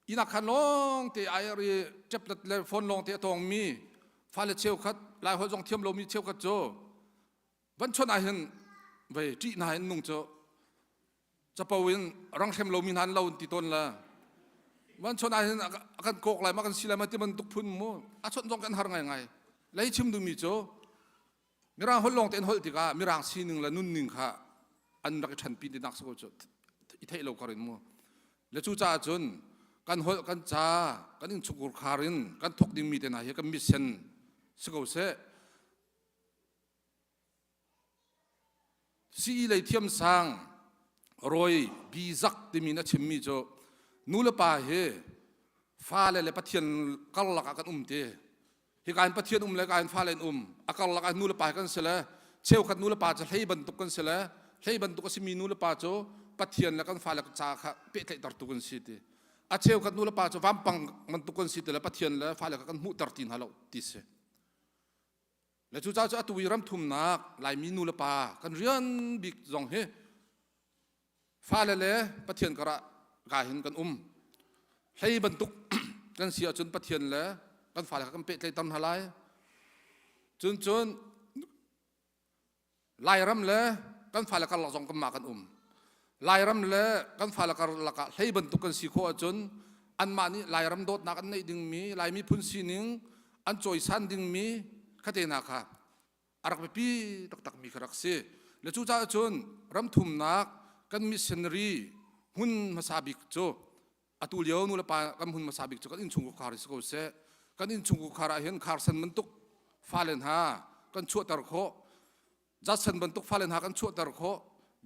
อินักขันลงแต่ไอ้เรื่องจับเลฟอนลงแต่ตองมีฟ้าเลยเชลขัดลายหดจงเทียมเรามีเชลขัดโจวันชนไอ้เห็นเว้ยจีน่าเห็นนุ่งโจจะเป่าวินรังเทมเรามีนันเราติดต้นละวันชนไอ้เห็นกันโกกไหลมากันสิไหลมาที่มันตุกพุ่นมั่วอาชนจงกันหาไงแล้วชิมดูมีโจมีรางหดลงแต่หดติกามีรางสีหนึ่งละนุ่นหนึ่งค่ะอันรักฉันปีนนักสกุลโจอิเทเราการินมั่วแล้วจู่จ้าจนกันหดกันจ้ากันอินชุกุคารินกันทกดิ่งมีแต่ไหนกันมิเซนสกุลเสสีเลยเทียมสังรอยบีซักที่มีนัชมีโจนูเลปาเฮฟ้าเลยปัทยันกัลลักกันเตเหตุการณ์ปัทยันเลยการฟ้าเลยอากัลลักนูเลปากันเสละเชลขัดนูเลปาจะให้บรรทุกกันเสละให้บรรทุกก็สิมีนูเลปาโจปัทยันแล้วกันฟ้าเลยจ้าค่ะเปะเตะตัดตุกันสิทีอาเชลขัดนูเลปาโจวัมปังบรรทุกกันสิทีแล้วปัทยันแล้วฟ้าเลยกันมุตัดตินฮัลโหลติเสแล้วจู่จ้าจะตุวิรัมทุมนักลายมีนูเลปากันเรียนบิกจงเฮฟ้าเลยปัทยันกระกายเห็นกันให้บรรทุกกันเสียจนปัทยันแล้วกันฟ้าเลยกันเปะเตะตันฮัลไลจนลายรำเลยกันฟ้าเลยกันหลอกจงกันมากันลายรำเลยกันฟ้าเลยกันหลักให้บรรทุกกันสีโคจนอันมานี่ลายรำโดดนักอันในดิ่งมีลายมีพุ่นสีหนึ่งอันจอยสันดิ่งมีขัดเองนะคะอารักไปปีตักมีขรักเสแล้วจู่จ้าจนรำทุ่มนักกันมิชชันนารีหุ่นมาซาบิกโจอตุเลียวนูเลปากันหุ่นมาซาบิกโจกันอินชุงกุคาริสโกเสกันอินชุงกุคาราเห็นคาร์สันบรรทุกฟ้าเลนหากันชั่วตะโคจัสสันบรรทุกฟ้าเลนหากันชั่วตะโค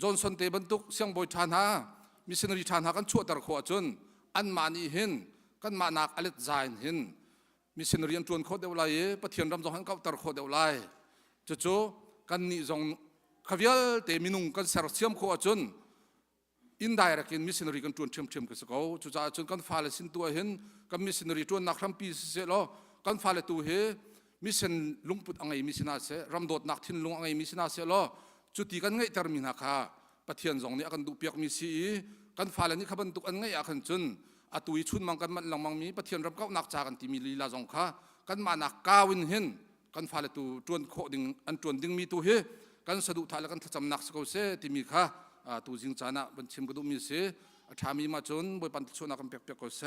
จอห์นสันเตบรรทุกเสียงบอยชานหามิชชันนารีชานหากันชั่วตะโคจนอันมานีเห็นกันมานักอเลตไซน์เห็นมิชชันนารีอันจวนโคเดวไลปะเทียนรำจงหันเก้าตะโคเดวไลจู่กันนี่จงขวิลเตมินุงกันเสรเสียมโคจนอินไดรักินมิชชันนารีกันจวนเชื่อมกันสกาวจู่จ้าจนกันฟ้าเลสินตัวเห็นกันมิชชันนารีจวนนักทำปีเสร็จแล้วกันฟ้าเลตัวเฮมิชชันลุงปุดอังไงมิชนาเสรำโดดนักทิ้งลุงอังไงมิชนาเสแล้วจุดที่กันไงเทอร์มินาคาปะเทียนจงนี่กันดูเปียกมิสีกันฟ้าเลนี่ขับรรทุกอันไงกันจนอตุยชุนมังกันมันหลังมังมีปะเทียนรำเก้านักจากกันที่มีลีลาจงค่ะกันมานักกาวินเห็นกันฟ้าเลตัวจวนโคดิ่งอันจวนดิ่งมีตัวเฮกันสะดุท้ายแล้วกันจำนักสกาวเสที่มีค่ะตัวจิงจานะบัญชีมกระดูมีเสชามีมาจนบอยปันชนกันเปียกก็เส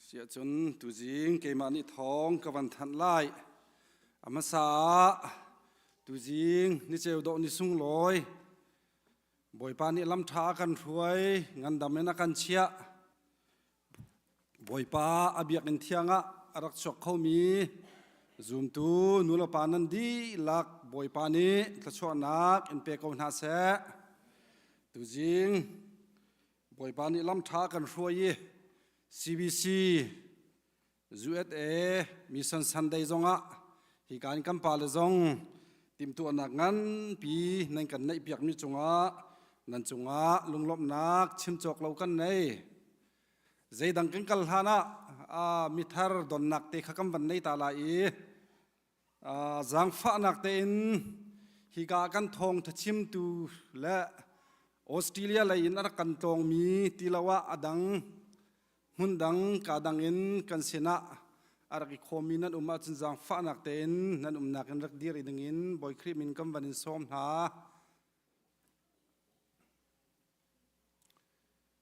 เสียจนตุจิงเกมานิทองกวันทันไลอามาสาตุจิงนิเจวดอกนิสุงลอยบ่อยปานิลำท้ากันรวยงันดำเนนักันเชียบ่อยปาอเบียกันเทียงะรักชกเขามีซูมตูนุลปานันดีลักบ่อยปานิตะชวนักอินเปกาวนาเสตุจิงบ่อยปานิลำท้ากันรวย CBC ZA Mission Sunday zonga hi kan kam pal zong tim tu anak ngan pi nan kan nei piak mi chunga nan chunga lunglop nak chim chok lo kan nei zeidang kan kal hana a mithar don nak te khakam ban nei ta la i zang fa nak te in hi ka kan thong tha chim tu la Australia la in ar kan tong mi tilawa adang hundang kadangin kan sena araki khomi nan uma chinjang fa nak ten nan nak rak dir idingin boy krimin kam banin som ha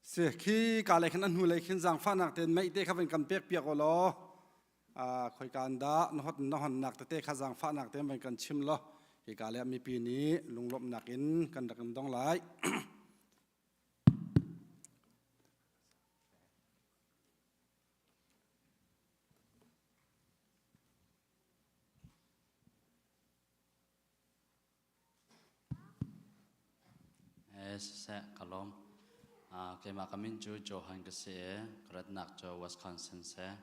se khi ka lekhan an hu lekhin jang fa nak ten mai te khawen kan pek piak olo khoi kan da nhot hon nak te kha jang fa nak ten ban kan chim lo hi ka le mi pi ni lunglop nakin kan dakam dong lai sẽ kalom cái mà kami chú Johan cái sẽ rất nặng cho Wisconsin sẽ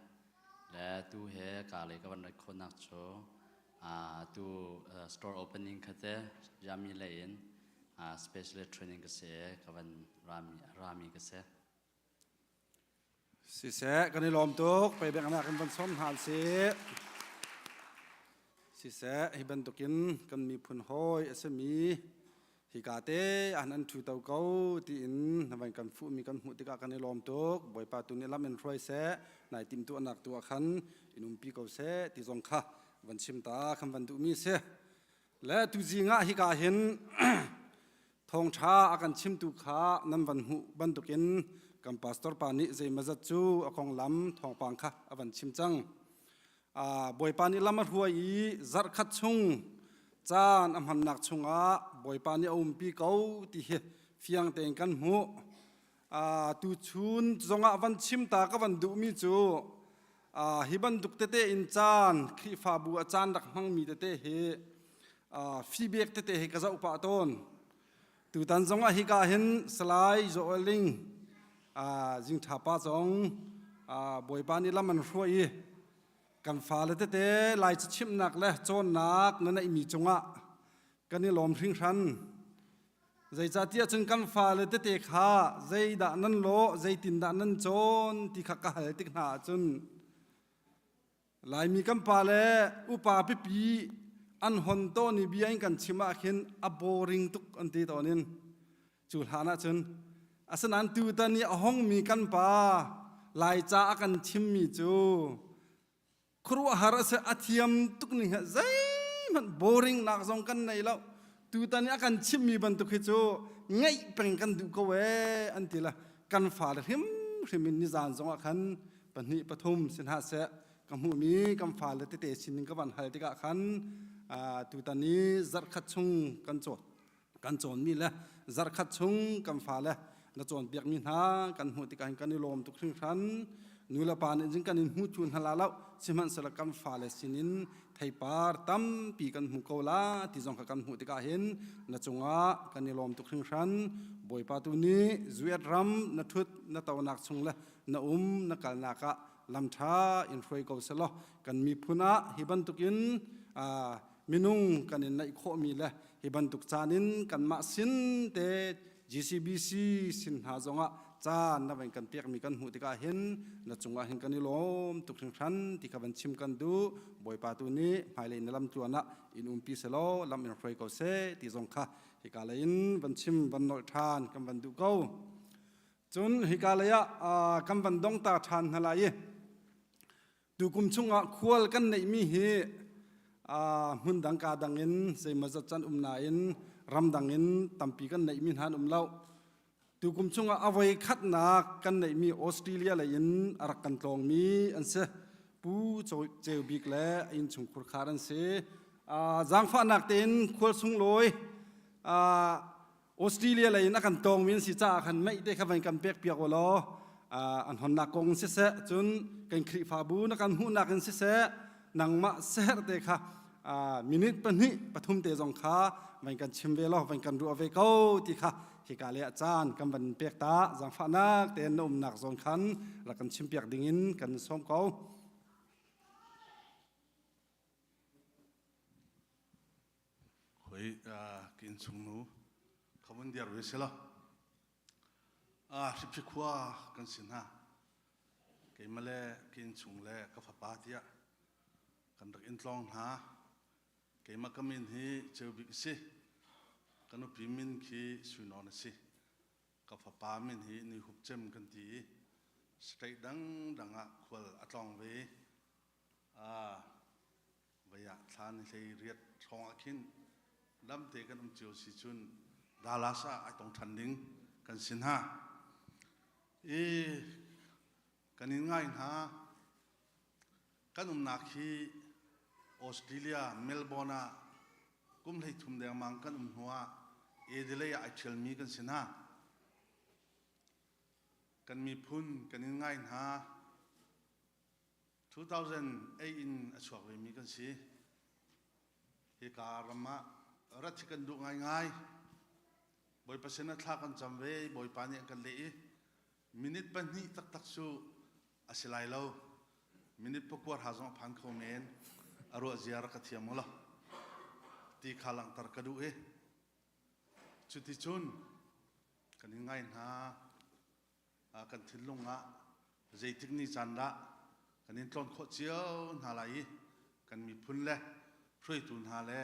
để tu hệ cả lấy cái vấn đề khôn nặng cho tu store opening cái thế Jamie Lane special training cái sẽ cái vấn Rami cái sẽ sẽ cái này làm tốt phải biết anh em vẫn sống hal sẽ hi bên tokin kan mi phun hoi SME hi ka te an thu tau kau ti in nawan kan fu mi kan hu ti ka kan lom tok boi pa tu ni lam en roi se nai tim tu anak tu khan inum pi ko se ti zong kha van chim ta kham van tu mi se le tu jinga hi ka hen thong tha akan chim tu kha nam van hu ban tukin kam pastor pa ni zai mazat chu akong lam thong pang kha avan chim chang boi pa ni lam huai zar khat chung chan amhan nak chunga boipa ni pi kau ti he fiang teng kan mu tu chun zonga van chim ta ka van du mi chu hi ban duk te in chan khi fa bu a chan rak hang mi te he feedback te he ka za upa ton tu tan zonga hi ka hen slai zo ling jing tha pa chong boipa ni laman roi kan fa le te lai chim nak le chon nak na nei mi chunga kan ni lom thring than zai cha tia chung kan fa le te kha zai da nan lo zai tin da nan chon ti kha ka hal tik na chun lai mi kan pa le upa pi pi an hon to ni bi ai kan chima khen a boring tuk an ti to nin chu hana chun asanan tu ta ni a hong mi kan pa lai cha akan chim mi chu kru haras athiam tuk ni zai man boring nak zong kan nei lo tu tani akan chimmi ban tu khichu ngai peng kan du ko we antila kan fa him hrimin ni zan zong khan pani pathum sin ha se kamu mi kam fa le te sin ka ban hal tika khan tu tani zar khat chung kan chon mi la zar khat chung kam fa le na chon biak mi na kan hu tika kan ni lom tu khring khan nula pan jing kan in hu chun halalo siman sala kam fa le sinin thai par tam pi kan hu ko la ti jong ka kan hu ti ka hen na chunga kan ni lom tu khring ran boi pa tu ni zuet ram na thut na taw nak chung la na na kal na ka lam tha in froi ko selo kan mi phuna hiban tukin minung kan in nai kho mi la hiban tuk chanin kan ma sin te GCBC sin ha zonga chan na wen kan pek mi kan hu tika hen na chunga hin kan lom tuk thing than ti ka ban chim kan du boi pa tu ni phai le lam tuana in pi selo lam in froi ko se ti zong kha hi ka le in ban chim ban nol than kan ban du ko chun hi ka le ya kan ban dong ta than hala ye tu kum chunga khwal kan nei mi hi mun dang ka dangin sei mazat chan na in ram dangin tampi kan nei min han lau tu kum chunga awai khat na kan nei mi Australia la in arak kan tlong mi an se pu cheu bik le in chung khur kharan se jang fa nak ten khol sung loi Australia la in akan tong min si cha khan mai te khawan kan pek piak walo an hon na kong se se chun kan khri fa bu na kan hu na kan se se nang ma ser te kha minute pani pathum te jong kha van kan chim ve lo van kan ru ave ko ti kha hi ka le chan kan ban pek ta jang fa nak te nom nak zong khan la kan chim piak ding in kan som ko khoi kin chung nu khamun diar we sela ripi khwa kan sin ha ke male kin chung le ka fa pa tia kan rak in tlong ha ke ma kamin hi cheu bi si kanu pimin khi suinon si ka fa pa min hi ni hup chem kan ti straight danga khwal atlong ve vaya than hlei riat thong akhin lam te kan chiu si chun dalasa atong thanding kan sin ha kanin ngai ha kanum na khi Australia Melbourne kum lei thum de mang kanum huwa Adelaide actual mi kan sin ha kan mi phun kanin ngai ha 2008 in achwak we mi kan si he karama rathi kan du ngai boy pasena thla kan chamwe boy pani kan le minute pan ni tak su asilai lo minute pokwar hazong phan kho men aro ziar ka thiamola ti khalang tar kadu chuti chun kan ngai na kan thilunga zeitik ni chanda kan in tlon kho chiao na lai kan mi phun le throi tun ha le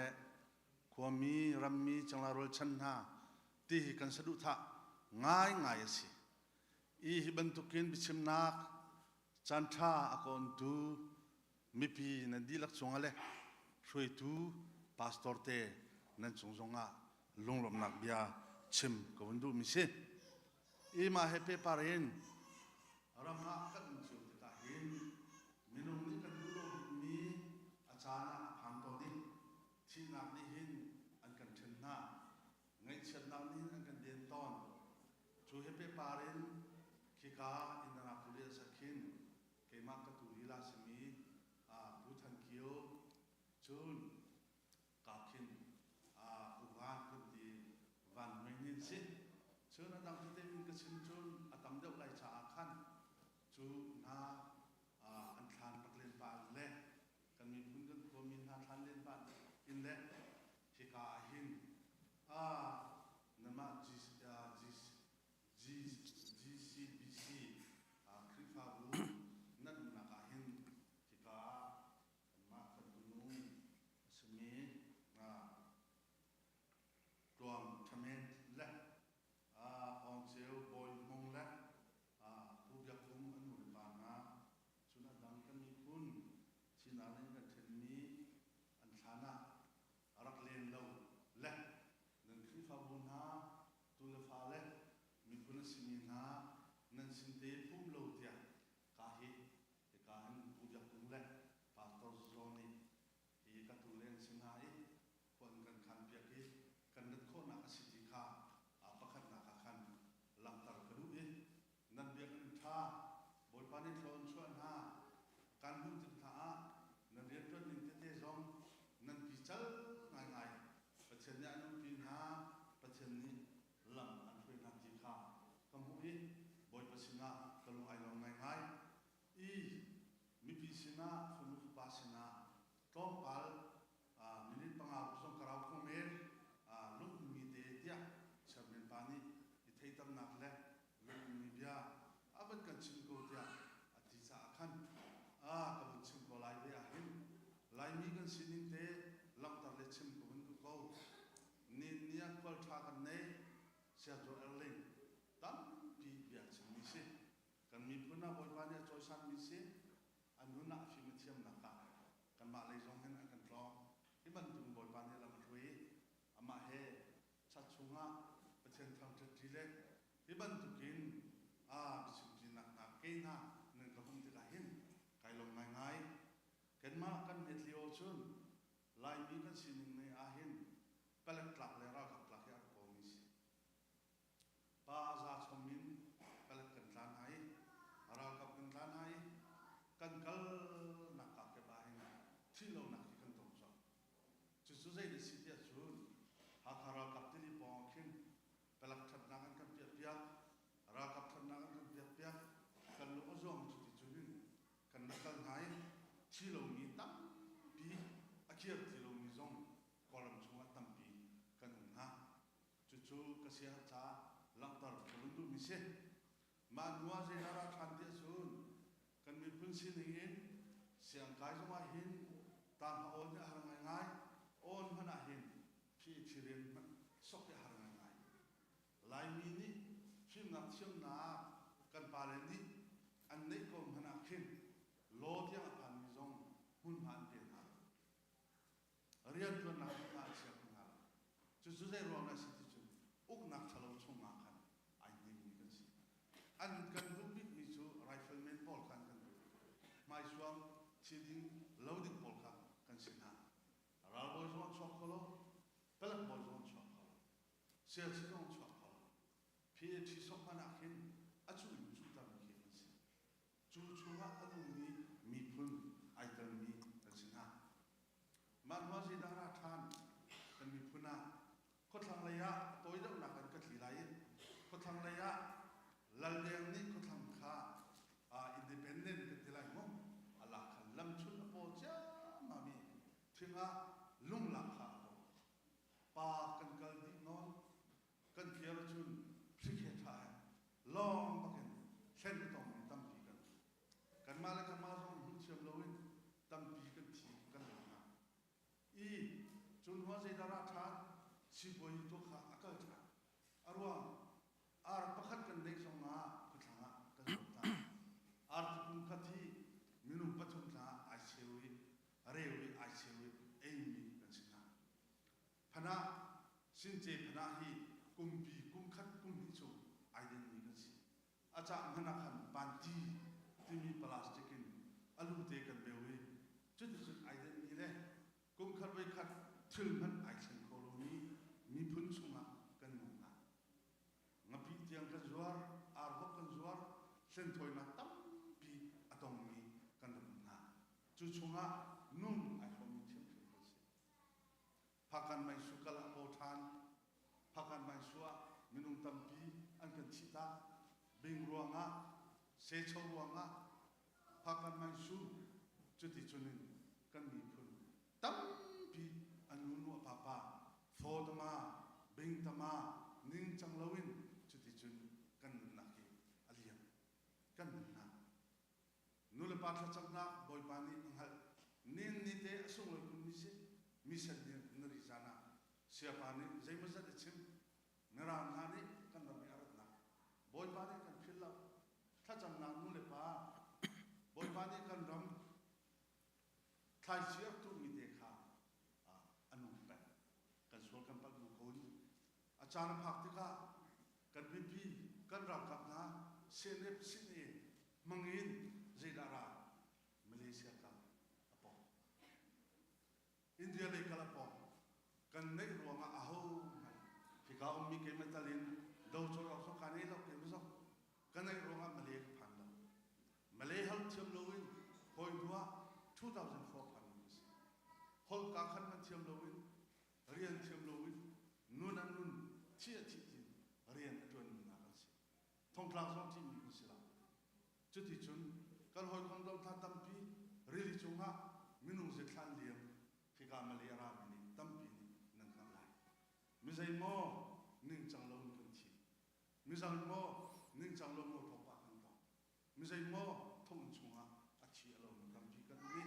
khwami rammi changla rol chan ha ti kan sadu tha ngai si hi bantukin bichim nak chan tha akon tu mipi nan dilak chungale throi tu pastor te nan chungzonga lunglom nak bia chim ko bundu mi se ma hepe parin rama kan chu ta hin minung ni kan du mi achana phang to ni thi nak ni hin an kan then na ngai chat nak ni an kan den ton chu hepe parin khika inana pule sakhin kema ka tu hila simi bu than kio chun ka khin uwan ku ti van menin si chun adam te min ka chin chun atam deuh lai cha khan chu na an thlan paklen pa le kan mi phun kan ko min na thlan len pa in le khika hin nama GCBC krifa bu nan na ka hin khika ma kan nu smi tuam thamen le ong cheu boy mong le pu bya kum anu pa na chuna dang kan mi phun china len kan then mi an thana arak len lo le nan krifa bu na tu le fa le mi phun simi na nan sin te phum lo tia ka hi ka han pu bya kum le pastor zoni hi ka tu len sin ha kon kan khan pya ki kan nat kho na ka siti kha pakhat na ka khan lam tar kadu nan bia kan tha boy pani thon chuan ha kan hu tin tha nan rian ton ning te zong nan pi chal ngai pathian ya nu pin ha pathian ni lam an thoi na ti kha kam hu boy pasina kalung ai long ngai mi pi sina funu pa sina tom pal minute panga song karau ko mer lung mi te tia chamen pani i thei tam nak le lung mi bia aban kan chin ko tia ati sa khan ka bun chim ko lai ve hin lai mi kan sinin te lam tar le chim ko bun ko ni nia kwal tha kan nei sia jo erling tam pi bia chim mi se kan mi puna boy pani choi san mi se anu na fi mi thiam na ka kan ma lai jong hen kan tlong i ban tum boy pani la ma thui ama he chat chunga pathian thang thri le ที่บรรทุกินสิ่งที่หนักเกินนะหนึ่งกระพุ่งที่กาหินไกลลงง่ายๆกันมากันเม็ดเลียวชุนลายมีกันสิ่งในอาหินเปลักหลักเลยเรากับหลักยาโกมิสป้าซาชมินเปลักกันทานให้เรากับกันทานให้กันกัลนักกับบ้านที่เราหนักที่กันตรงซ้ำจุดใจดิสิทธิ์ชุนหากเรากับที่นี่ปองขึ้นเปลักทัดนักกันกับเปียกเรากับทัดนักกันกับเปียกกันลูกจ้องจุดจุดนึงกันนักกันหายที่เรามีตั้มปีอาเคียร์ที่เรามีจ้องกอลัมช่วงตั้มปีกันหุ่นฮะจู่ๆก็เสียจ้าหลังตาคนดูมิเซ่มาหนัวใจน่ารักทันเดียชุนกันมีพื้นที่นี้เสียงกายจะมาหินตามโอนจะหาง่ายๆโอนมันอาหินพี่ที่เรียนมันสกจะหาง่ายๆลายมีนี่ฟิล์มนักเชื่อมนากันปาเลนี่อันนี้ก็มันอาหินโลดยังผ่านมิจงหุ่นผ่านเปลี่ยนหาเรียนตัวนักงานเสียงงานจู่ๆได้รวมในสิ่งที่จุดอุกนักทะเลาะชงมากันไอ้นี่มีกันสิอันกันรูปบิ๊กมิจูไรเฟิลแมนบอลกันไม่ชวนที่ดินเลวดิ้งบอลกันสินะเราบอยชวนช็อกโกแลตเปลักบอยชวนช็อกโกแลตเสียชีวิตของช็อกโกแลตพี่ที่สองพันอาคินอาจุลิจุดตามเขียนสิจู่ๆว่าอันนี้มีพุ่นไอเดนมีกันสินะมันว่าสิดาราทานกันมีพุ่นนะก็ทางระยะตัวเดียวนักกันก็ทีไรก็ทางระยะลัลเลียงนี่ก็ทำค่าอินดิเพนเดนต์กันทีไรมั้งอะไรกันลำชุนโปจ้ามามีถึงลุงหลักขาปากันกันดีนอนกันเขียนชุนพริกเห็ดไทยลองปักกันเส้นตรงตั้มปีกันมาแล้วกันมาส่งหุ่นเชื่อมโลวินตั้มปีกันทีกันเลยนะจุนหัวใจดาราทานสิบวันตัวขาอากาศจ้าอารวาประคัดกันเด็กสองมาพุทธะกันสุดท้ายทุกคนคัดที่มินุปัจจุบันอาเซียวิเรียวิอาเซียวิเอ็มบีกันสินะพนะสินเจพนะฮีกุมปีกุมคัดกุมหิจูไอเดนมีกันสิอาจารย์พนักงานบันทีที่มีพลาสติกินอลูเตกันเบลวิจุดไอเดนมีเลยกุมคัดไว้คัดถึงมันไอเซนโคโลมีพุ่นสุงกันมุงงับปีเตียงกันจวร์อาร์บกันจวร์เส้นถอยมาตั้มปีอะตอมมีกันมุงจู่ๆนุ่มไอคอมมิชั่นเป็นคนสิพักกันไม่สุกัลโบทานพักกันไม่ชัวมินุงตั้มปีอันกันชิตาบิงรัวงะเสชรัวงะพักกันไม่ชูจุดที่จุนินกันมีพุ่นตั้มปีอันนุ่นว่าป้าโฟตมาบิงตมานิ่งจังลวินจุดที่จุนกันนักอเลียนกันนักนุลปาทจักนักบอยปานีอังฮัลนินนิเตอส่งเลยคุณมิเซเดียนนริจานะเสียปานีใจมันจะชิมนรามนานีกันรำอารัตนะบอยปานีกันพิลล์ถ้าจำนักนุลปาบอยปานีกันรำไทยเชียร์ตุมิเดคาอนุเป็ดกันสวดกันปักบุคคลอาจารย์พักที่ข้ากันพี่กันรับกับนะเซเนปซินีมังอินเจดารามาเลเซียกันอปออินเดียเลยกันอปอกันในรวมอาหูที่เขามีเกมตัลินดาวโจรเอาสกันนี้เราเกมสักกันในรวมมาเลพันแล้วมาเลฮัลเทียมโลวินคอยดูว่า2004พันฮอลกาขันมันเทียมโลวินเรียนเทียมโลวินนู่นเชี่ยที่เรียนจนนักสิท่องคลาสที่มีกุศลจุดที่จุนกันหอยของเราท่าตั้มปีรีลิจงะมินุสิขันเลี้ยงที่กามาเลียรามินีตั้มปีนี่นั่งกันไหลมิใจโมนิ่งจังลงกันทีมิใจโมนิ่งจังลงโมทบปากกันต่อมิใจโมท่องชงะอาชีพเราตั้มปีกันนี่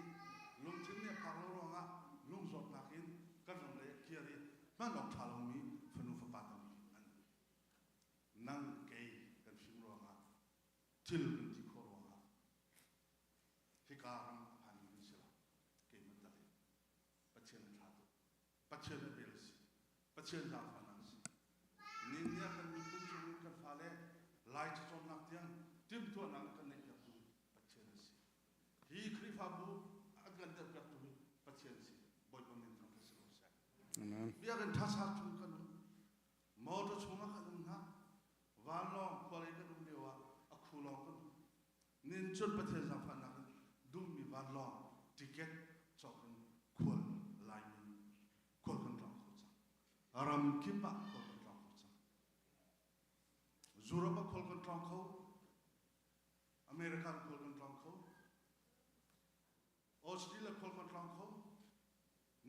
ลงทิ้งเนี่ยพักเราลงอ่ะลงสดนักอินกันลงเลยเคียร์มันออกทาลงมีฟนุฟปาตมีนั่งเกย์กันฟิมรัวงะทิลกันที่โครัวงะที่การังพันมิสลาเกย์มันตายปัจเจนทัดปัจเจนเบลส์ปัจเจนดาวฟันันส์นินเนี่ยกันมีคุณจุนกันฟ้าเล่ าบูอันกันเด็กแบบตุยปัจเจียนสิบอยปนินทางเสกเส Amen. เบียกันทัศน์ชุนกันมอตัวชงกันนะวันลองคนอะไรกันเดียวอ่ะคู่ลองกันนินจุดประเทศสัมพันธ์กันดูมีวันลองติเก็ตจอกกันควรไลน์ควรกันลองคู่จังอารมณ์คิดปะควรกันลองคู่จังยูโรปควรกันลองคู่อเมริกันควรกันลองคู่ออสเตรเลียควรกันลองคู่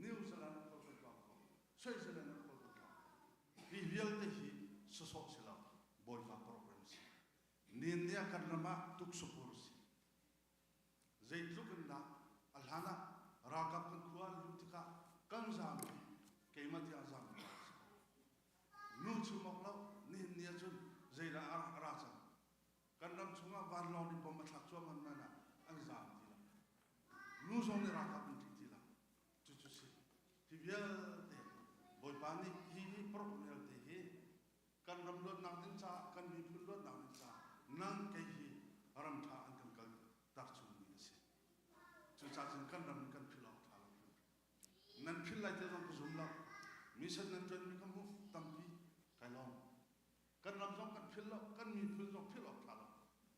นิวซีแลนด์ควรกันลองคู่สวิตเซอร์แลนด์ควรกันลองฮีเวียลเตฮีสโซสิลาบอยฟ้าโปรแกรมสินินเดียกันละมาทุกสุขุรสิใจทุกคนนะอัลฮานะรากับกันขวานลุติกากันจามเกยมาที่อาจามนู่ชุมอกเรานินเดียจุนใจละอาราจังกันนำชุมาวานลองดิบมาทักชัวมันนั่นอันจามทีละนู่ส่งในรากับมันทีละจุสิที่เวียลเตบอยปานิฮีโปรแกรมเตฮีกันรำลดนางนินจากันมีพุนลดนางนินจานั่งเกฮีรำท่าอันกันกันตักชุมมีสิจุดจ้าจึงกันรำกันพิลาท่าลังนั่นพิลาเจ้าต้องจุ่มลักมิสันนั่นจนมีคำพูดตั้มพีไก่ลองกันรำจ้องกันพิลากันมีพุนจ้องพิลาท่าลัง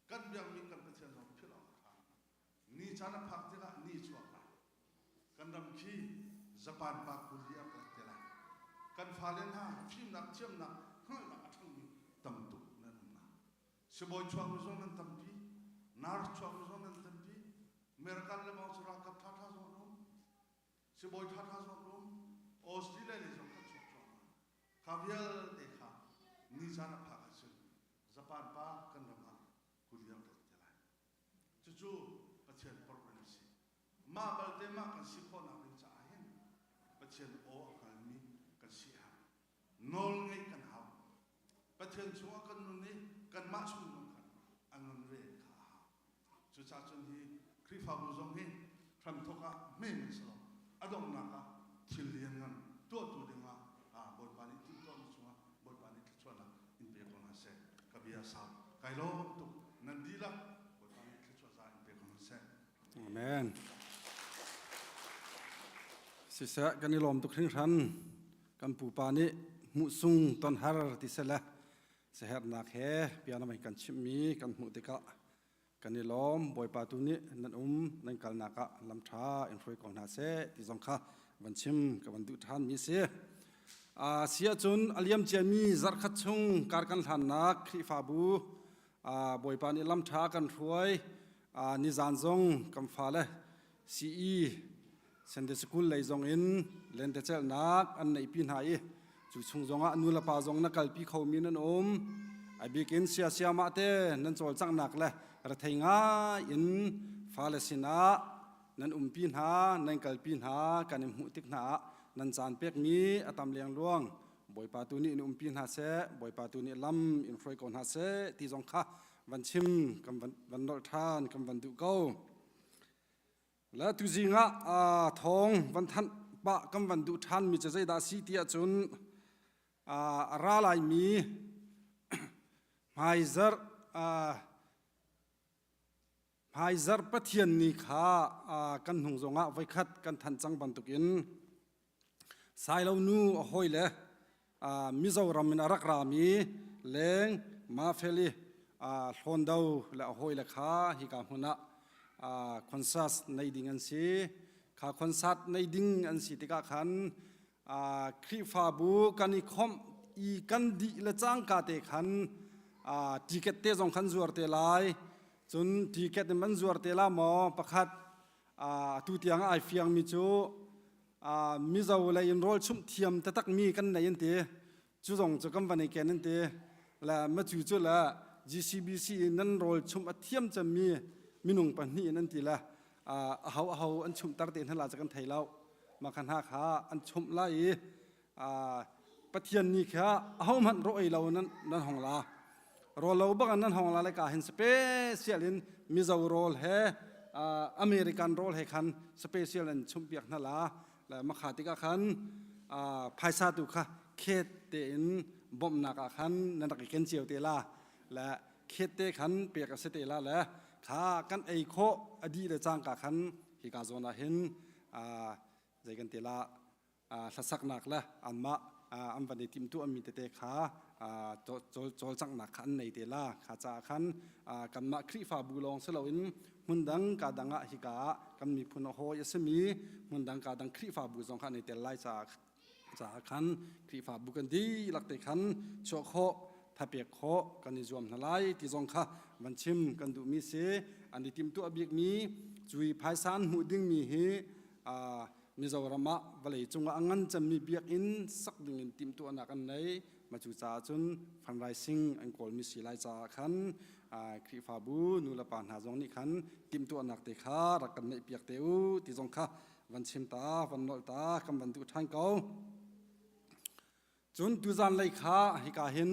กันเบียงมีกันเป็นเช่นจ้องพิลาท่านี่ชานะพักที่ละนี่ชัวร์กันรำขี้ญี่ปุ่นปากกุลีอัปเตลัยกันฟาเลนฮาฟิมนักเชื่อมนักเฮ้ยนักทั้งมีตั้มตุนั่นนะสบอยชัวร์มุซนั่นตั้มพีนาร์ชัวร์มุซนั่นตั้มพีเมริกันเลมอสรากับท่าท่าสองรุ่มสบอยท่าท่าสองรุ่มออสเตรเลียเลยสองกันชัวร์ชัวร์คาเวียลเด็กค่ะนี่จานะพักสิญี่ปุ่นปากกันรำมากุลีอัปเตลัยจู่ๆประเทศโปรแกรมสิมาบัลเตมากันสิคนเอาเป็นจ่ายประเทศโอ้กันมีกันเสียนอลไงกันหาประเทศชัวกันนู่นนี่กันมาชุมนุมกันอันนั้นเรื่องข้าจุดจ้าจนที่คริฟาบุซงเฮทำทุกข์ไม่เหมือนสลบอดมนักทิลเลียนกันตัวเดียวบทบาทนี้ที่ตัวมันชัวบทบาทนี้ที่ชัวนะอินเปียกนาเซ่กับยาสาวไกลโลตุนันดีละบทบาทนี้ที่ชัวจะอินเปียกนาเซ่ Amen. สิษะกันนิลมตุกครึ่งทันกันปูปานิมุซุงตอนฮาร์ติเสละเสหนักแห่เปียนไม่กันชิมีกันมุติกะกันนิลมบอยปาตุนินันนันกัลนักะลำชาอินฟรุยของนาเซที่สงข้าวันชิมกับวันดุทานมีเสียเสียจนอเลียมเจมีจักขัดชงการกันทันนักคริฟาบูบอยปานิลำชากันรวยนิจานจงกำฟ้าเลยซีเซนเดสกุลเลยจงอินเลนเตเจลนักอันในปีนหายจุชงจงอ่ะนูละปาจงนักกัลปีเขามีนันไอบิกินเสียมาเตนันโจลจังนักเลยระเทงาอินฟาเลสินานันปีนหานันกัลปีนหากันมุติกนานันจานเปียกมีอตามเลียงล่วงบอยปาตุนีปีนหาเสบอยปาตุนีลำอินฟรอยกอนหาเสที่จงข้าวันชิมกับวันนอทานกับวันดุเก้าและตุจิงะทองวันทันปะกับวันดุทานมีจะใจดาสีเตียจุนราลายมีไฮเซอร์ปะเทียนนิขากันหงจงะไว้คัดกันทันจังบันตุกินสายเรานูหอยเลยมิจาวรามินรักรามีเลงมาเฟลีหอนดาวและหอยเลยขาฮิกาหุนะคอนซัสในดิ่งอันสีขาคอนซัสในดิ่งอันสีติกาขันคริฟาบูกันอีคอมอีกันดีละจังกาเตขันทิเกตเตจงขันจวดเตลายจนทิเกตมันจวดเตลาหมอประคัดตุเตียงไอเฟียงมิจูมิจาวเลยอินโรลชุมเทียมแต่ตักมีกันในยันเตจุจงจะกำวันในแกนันเตและมาจู่ๆละ GCBC นั่นโรลชุมเทียมจะมีมินุงปันนี่นั่นทีละเขาอันชุมตาเตนทั้งหลายจากกันไทยเรามาขันหาขาอันชุมไล่ปะเทียนนี่แค่เขามันรอยเรานั่นห้องลารอเราบ้างนั่นห้องลาเลยกาเห็นสเปเชียลินมิจาวโรลเฮอเมริกันโรลเฮคันสเปเชียลินชุมเปียกนั่นละและมาขาติกาขันภายซาตุค่ะเคเตนบอมนักขันนั่นตะกินเจียวเตล่าและเคเตขันเปียกเสเตล่าและขากันไอโคอดีตจางกาขัน hi ka zona hin zai kan tela sasak nak la anma am van tim tu ami te kha chol chang nak khan nei te la kha cha khan kan ma khri fa bu long selo in mundang ka danga hi ka kan mi phun ho yasmi mundang ka dang khri fa bu zong khan nei te lai cha khan khri fa bu kan di lak te khan cho khoถ้าเปียกโคกันนิจวมทลายที่จงค่ะวันชิมกันดูมีเสอันนี้ติมตัวอบิกมีจุยภายสานหูดึงมีเฮมีเจ้าระมะวันเลยจงอังงันจะมีเบียกอินสักดึงติมตัวนักอันไหนมาจูจ่าจนฟันไรซิงอันกอลมีสีลายจ่าขันครีฟาบูนูละปานหาจงนี่ขันติมตัวนักเตะรักกันในเปียกเตวที่จงค่ะวันชิมตาวันนอลตากำวันดูทางเก่าจนตุจานเลยค่ะฮิกาเห็น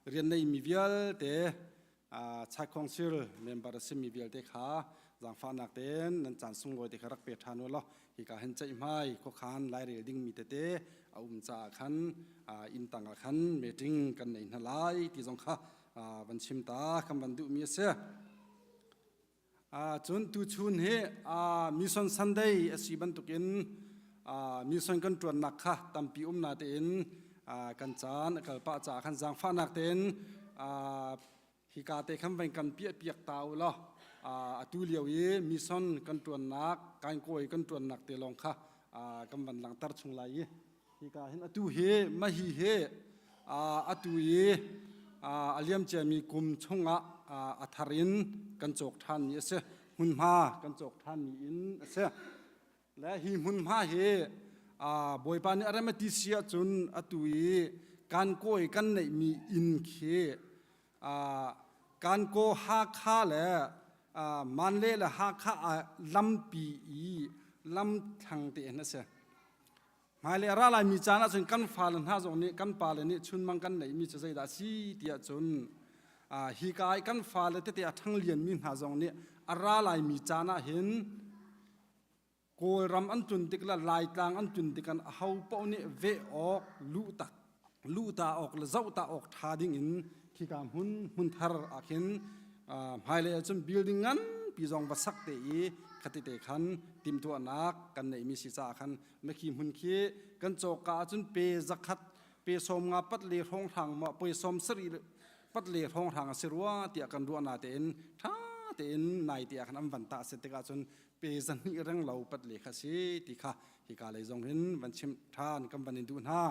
เรียนในมีเวลเตชายคองซิลเมมเบอร์ซิมีเวลเตค่ะจางฟ้านักเต้นนั่นจานสุงโวยเตครักเปียทานุล้อฮิกาเห็นใจไม่ก็ขันไล่เรียดิ้งมีเตเอาจ่าขันอินตังขันเมติงกันในนั่นไล่ที่จงค่ะวันชิมตาคำวันดูมีเสียจนตุชุนเฮมิสันซันเดย์สิบันตุกินมีส่วนกันตรวจนักค่ะตามปีนาเต็นกันจานกัลปะจ่าขันจางฟ้านักเต็นฮิกาเตคำเป็นกันเปียกตาวล้อตุเลียวเยมีส่วนกันตรวจนักการโกยกันตรวจนักเตลองค่ะกำบันหลังตัดชงไหลฮิกาเห็นตุเฮมาฮีเฮตุเยอาเลียมเจมีกุมชงอัทารินกันโจกทันเยเสหุนมากันโจกทันมีอินเสและหิมุนมาเฮบอยปานี่อะไรมาติเสียจนอตุยการโกยกันในมีอินเคการโกหาค่าและมันเล่ละหาค่าลำปีลำทางเตนะเสียหมายเลยอะไรมีจานะจนกันฟ้าลันหาจงนี้กันปาเลนี่ชุนมังกันในมีจะใจดาสีเดียจนฮิกายกันฟ้าเลยเตะทั้งเลียนมีหาจงนี้อะไรมีจานะเห็นโกยรำอันจุนติกละลายกลางอันจุนติกันเฮาเป้านี่เวออกลูตาออกละเจ้าตาออกทาดิ่งอินที่กามหุนทาร์อาคินหายเลยจนบิลดิ้งงั้นปีจองวัสักเตอีคติเตขันติมตัวนักกันในมีสิจ่าขันไม่ขีมุนขี้กันโจกาจนเปจักขัดเปสมงาปัดเลี้ยห้องทางมาเปสมสรีปัดเลี้ยห้องทางสิรัวเตียกันรัวนาเตนท่าเตนนายเตียขันอันวันตาเสตกาจนเปจันนี่เรื่องเราปัดเลี้ยขสิติค่ะฮิกาเลยจงเห็นวันชิมทานกำวันอินดูน่า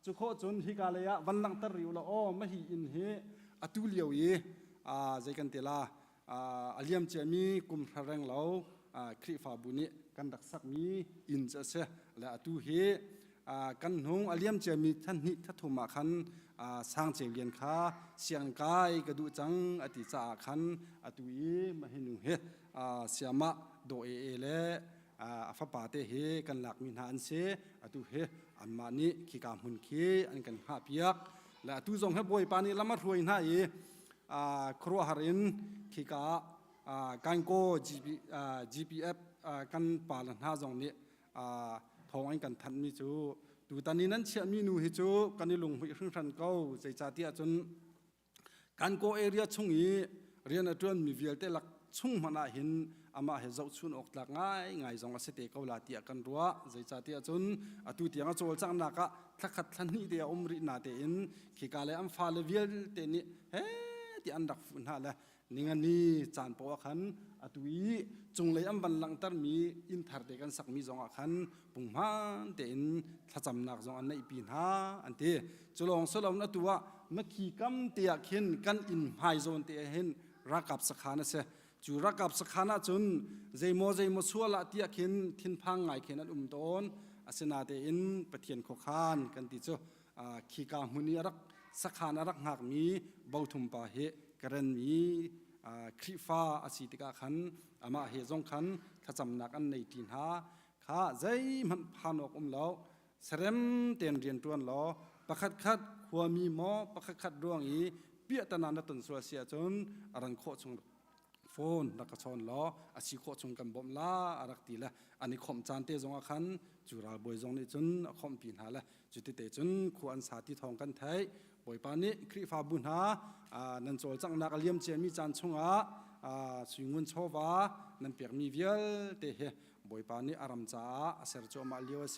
จุโคจนฮิกาเลยะวันลังตริวละอ้อไม่หิอินเฮอตุเลียวเยใจกันเตลาอาเลียมเจมีกุมพระแรงเราครีฟาบุนิกันดักสักมีอินเจเสและอตุเฮกันหงอาเลียมเจมีท่านนิทัตุมาขันสร้างเจเลียนค้าเสียงกายกระดูจังอติจ่าขันอตุเยมาเห็นเฮเสียมะโดเอเลฟ้าป่าเตเฮกันหลักมินหานเสอตุเฮอันมานิขีกามหุนเคอันกันหาเปียกและตุจงให้บอยปานิละมัดรวยหน้าเอครัวหารินขีกาการโก GPF กันปาลันหาจงนี้ทองอันกันทันมิจูดูตอนนี้นั้นเชื่อมีนูฮิจูกันนี่ลงหุ่ยขึ้นทันเก้าใจจ่าเตียจนการโกเอเรียชงอีเรียนอัตวนมีเวลเตลักชุ่งมันเห็นอามาเห็นเจ้าชุนออกหลักง่ายจงอาศัยเตะเกาลาเตียกันรัวใจจ่าเตียจนตุเตียงโจลจังนักทักขัดทันนี่เดียอมรินาเตอินขีกาเลอัมฟาเลเวลเตนี่เฮ้ที่อันดักฝุ่นหาเลยนี่งันนี่จานปอขันตุยจงเลยอัมบันลังตรมีอินทาร์เดกันสักมีจงอาขันปุ่งมันเตอินถ้าจำนักจงอันในปีนหาอันเตจุลองสลามนตัวเมื่อขีกัมเตียเห็นกันอินไฮโซนเตียเห็นรักกับสักขานะเสจูรักกับสักขานะจนใจโมชัวละเตียเห็นทิ้นพังไงเห็นอันต้นอาศนาเตอินปะเทียนโคขานกันติจูขีกามุนีรักสักขานะรักหักมีเบาทุมปะเฮกระมีคริฟ้าอาศิติกาขันอามาเฮจงขันถ้าจำนักอันในทินหาข้าใจมันพานออกแล้วเสร็จเตียนเรียนตัวล้อประคัดขัดหัวมีหมอประคัดขัดดวงอีเปียตนานตันสัวเสียจนอรันโคชงโฟนนักชนล้ออาศิโคชงกันบ่มลาอารักตีละอันนี้ข่มจานเตจงอาขันจุราบอยจงนี่จนข่มปีนหาละจุดเตจนควรสาธิตทองกันไทยบอยปานี้คริฟาบุญหานันโจจังนักเลี้ยมเจมีจานชง สุยงุนโชวานั่นเปียกมีเวียลเตะบอยปานี่อารมจ้าเสร็จโจมาเลียวเส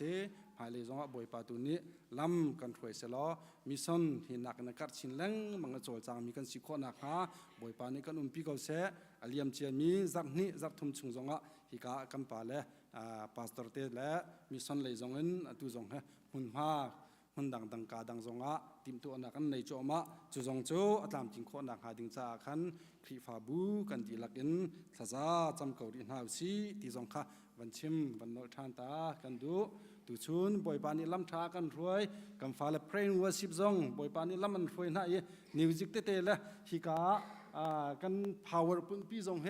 ภายเลยจงบอยปาตุนี้ลำกันถวยเสลอมีส่วนหินนักนักกัดชินแรงมังกรโจจางมีกันสิโคนักฮะบอยปานี่กันปีเกาเสอเลียมเชียมีจักนี้จักทุ่มชุงจงฮิกากันปาเลพาสตอร์เตและมีส่วนเลยจงเงินตุจงหุ่นผ้าหุ่นดังกาดังจงติมตัวนักกันในโจมาจุจงโจอัตามจิงโคนักหาดิงจ้าขันครีฟาบูกันดีลักอินทศจำเกาดินหาวซีที่จงค่ะวันชิมวันโนทานตากันดูตุชุนบอยปานี่ลำทากันรวยกันฟ้าและเพลงวัสิบจงบอยปานี่ลำมันรวยน่าเยนิวจิกเตะละฮิกากัน power ปุ่นปีจงเฮ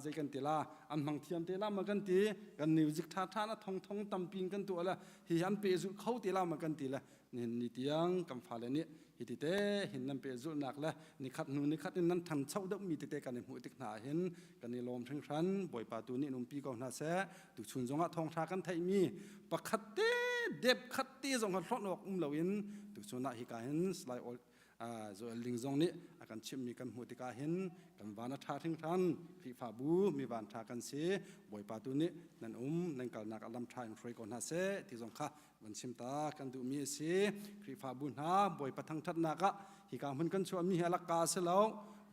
ใจกันตีละอันมังเทียมตีละมากันตีกันนิวจิกท่านะทองตำปิงกันตัวละฮิอันเปซุเขาตีละมากันตีละนี่นิตียงกันฟ้าและนี่ฮิติเตหินนั่นเปซุนักละนิคัดนูนิคัดนั่นทันเช่าดมีเตกันในหัวติกหนาเห็นกันในลมทั้งชั้นบอยปาตูนี่นุ่มปีกองนาเสตุชุนจงทองทากันไทยมีปะคัดเตเด็บคัดเตจงกันรอดออกเหล่าอินตุชุนนาฮิกาเห็นสไลด์โซลิงจงนี้อาการชิมมีกันหัวติกาเห็นกันวานาทาทั้งชั้นฟีฟาบูมีวานทากันเสบอยปาตูนี่นั่นนั่นกันนักอลัมทายฟรีกองนาเสที่จงค่ะวันชิมตากันดูมีเสครีฟาบุญหาบอยปะทั้งทัดนักฮิกามันกันชัวมีฮลักกาเสลาว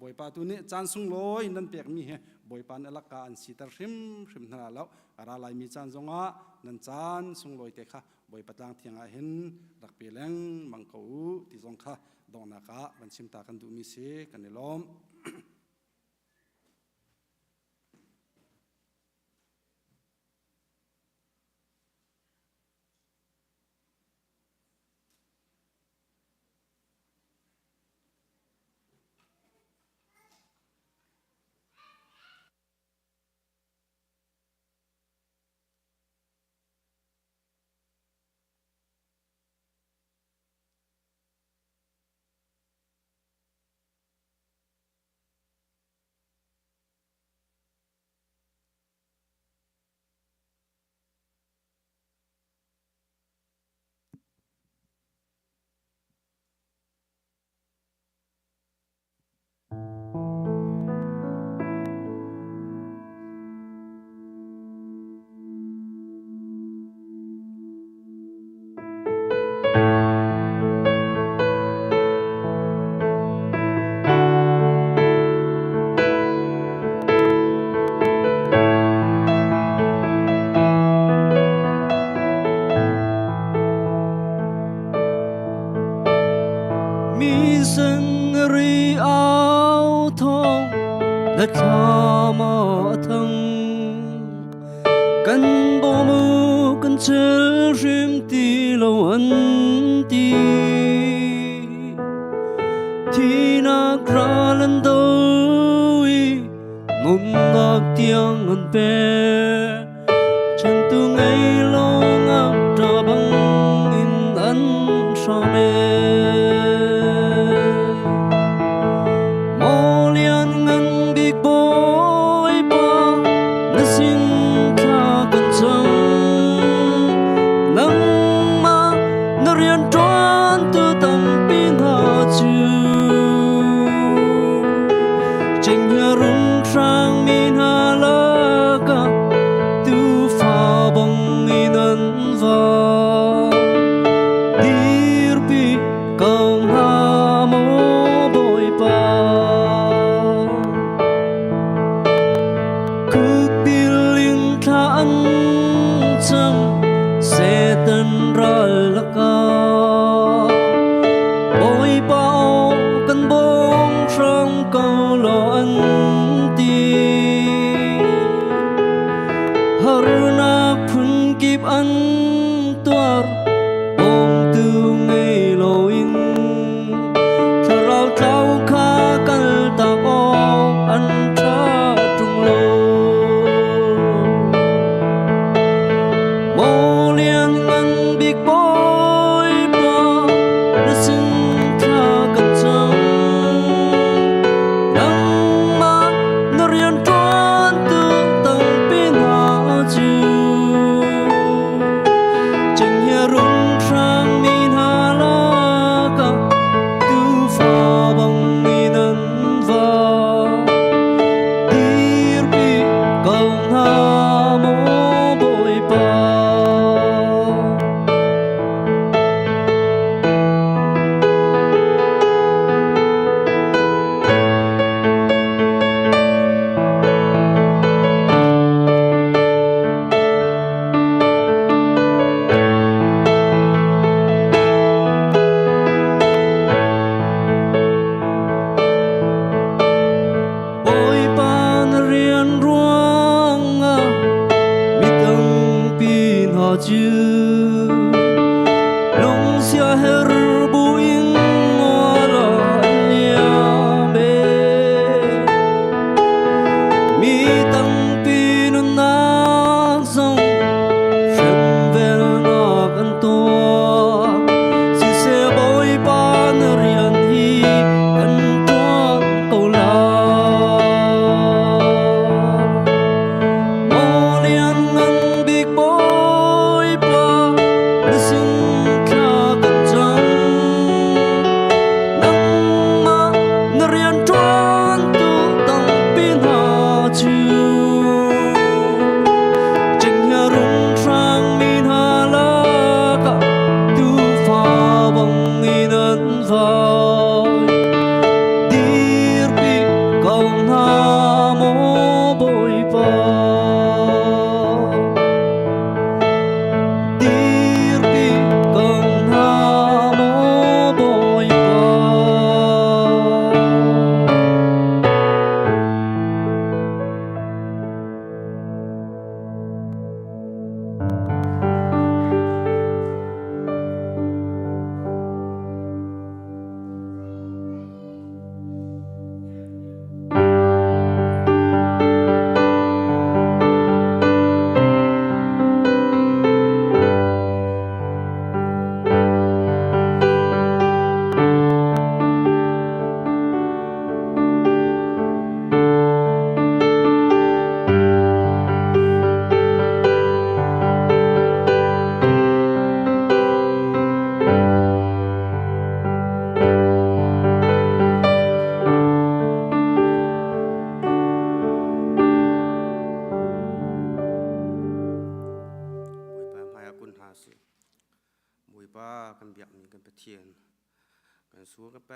บอยปาตุนี้จานสุงลอยนั่นเปียกมีเฮบอยปานลักกาอันสีตาริมนาแล้วอะไรลายมีจานจงะนั่นจานสุงลอยเตค่ะบอยปะตังเทียงอาเห็นรักเปลงมังกูที่จงค่ะดองนักวันชิมตากันดูมีเสกันในล้อม และทอมาทั้งกันบ่มือกันเชื่อริมตีละวันตีที่นักราลันโดยมุมนักเตียงอันเปฉันตัวไงลงอับตาบังอินอันชาเม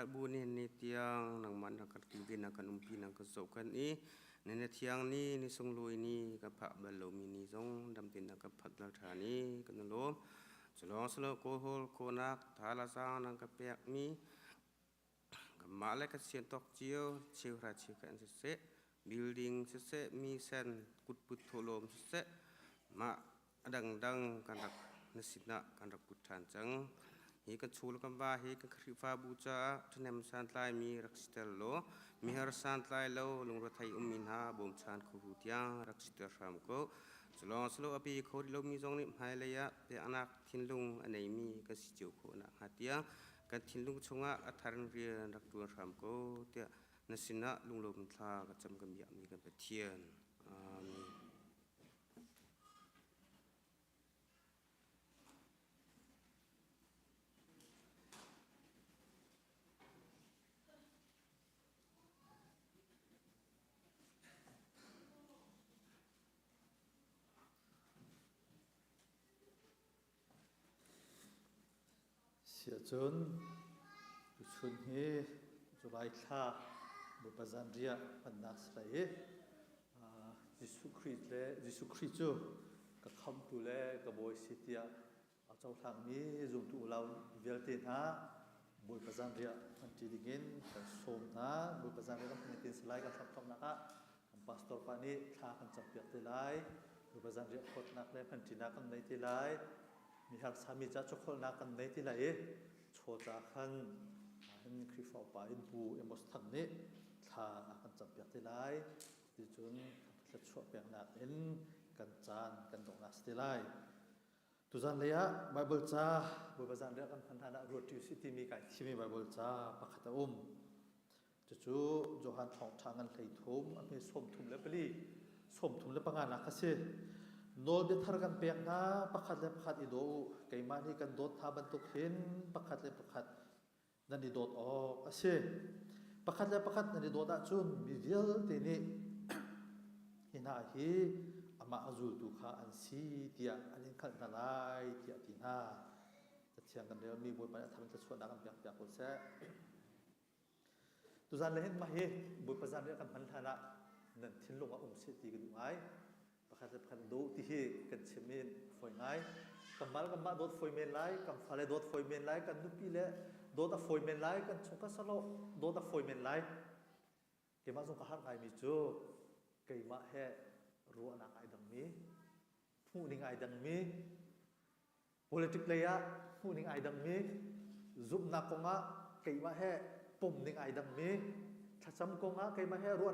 kat bu ni tiang nang man nak kibin nak umpi nak kesokan ni tiang ni sung lui ni ka pak balom ni song dam tin nak phat la thani kan lo selo ko hol ko nak thala sang nang ka pek mi ka ma le ka sien tok chiu ra chiu kan se building se mi sen kut put tholom se ma dang kan rak nasina kan rak putan chang hi kan chul kan ba hi kan khrifa bu cha thnem san tlai mi rakstel lo mi har san tlai lo lung ro thai min ha bom chan khu hu tia rakstel ram ko selo api kho lo mi jong ni hai le ya pe anak thin lung anei mi ka si chiu kho na ha tia kan thin lung chunga atharan ri rak tu ram ko tia nasina lung lom thla ka cham kam ya mi kan pathian amin sia chun chun he July tha bu bazan ria panas lai Jisu Christ chu ka kham tu le ka boy sitia a chau thang mi zum tu lau velte na boy bazan ria anti digin ka som na boy bazan ria kan tin slai ka thap thap na ka pastor pani tha kan chapiak te lai boy bazan ria khot nak le kan tina kan nei te lai mi har sami cha chokhol na kan nei ti lai cho cha khan han khrifa pa in bu emos thang ne tha kan chapiak te lai ti chun la chho pek na en kan chan kan dong na sti lai tu zan leya bible cha bu bazan re kan phan thana road to city mi kai thimi bible cha pakhata chu johan thong thangan thei thum ame som thum le pali som thum le panga na khase nol be thar kan pek na pakhat le pakhat i do keima ni kan dot tha ban tuk hin pakhat le pakhat nani dot ok ase pakhat le pakhat nani dot a chun mi vial te ni hina hi ama azul tu kha an si tia alin khat na lai tia ti na ta thiang kan le mi boi pa tham ta chwa da kan pek pek ko se tu zan le hin ma hi boi pa zan le kan phan thana nan thin longa se ti kan ngai pakhat le pakhat do ti hi kan chemin foi ngai kamal dot foi men lai kam phale dot foi men lai kan nupi le dot a foi men lai kan chungka salo dot a foi men lai ke ma jong ka har ngai mi chu keima he ruwa na kai dang mi phu ning ai dang mi politic leya phu ning ai dang mi zup na konga keima he pom ning ai dang mi thacham konga keima he ruwa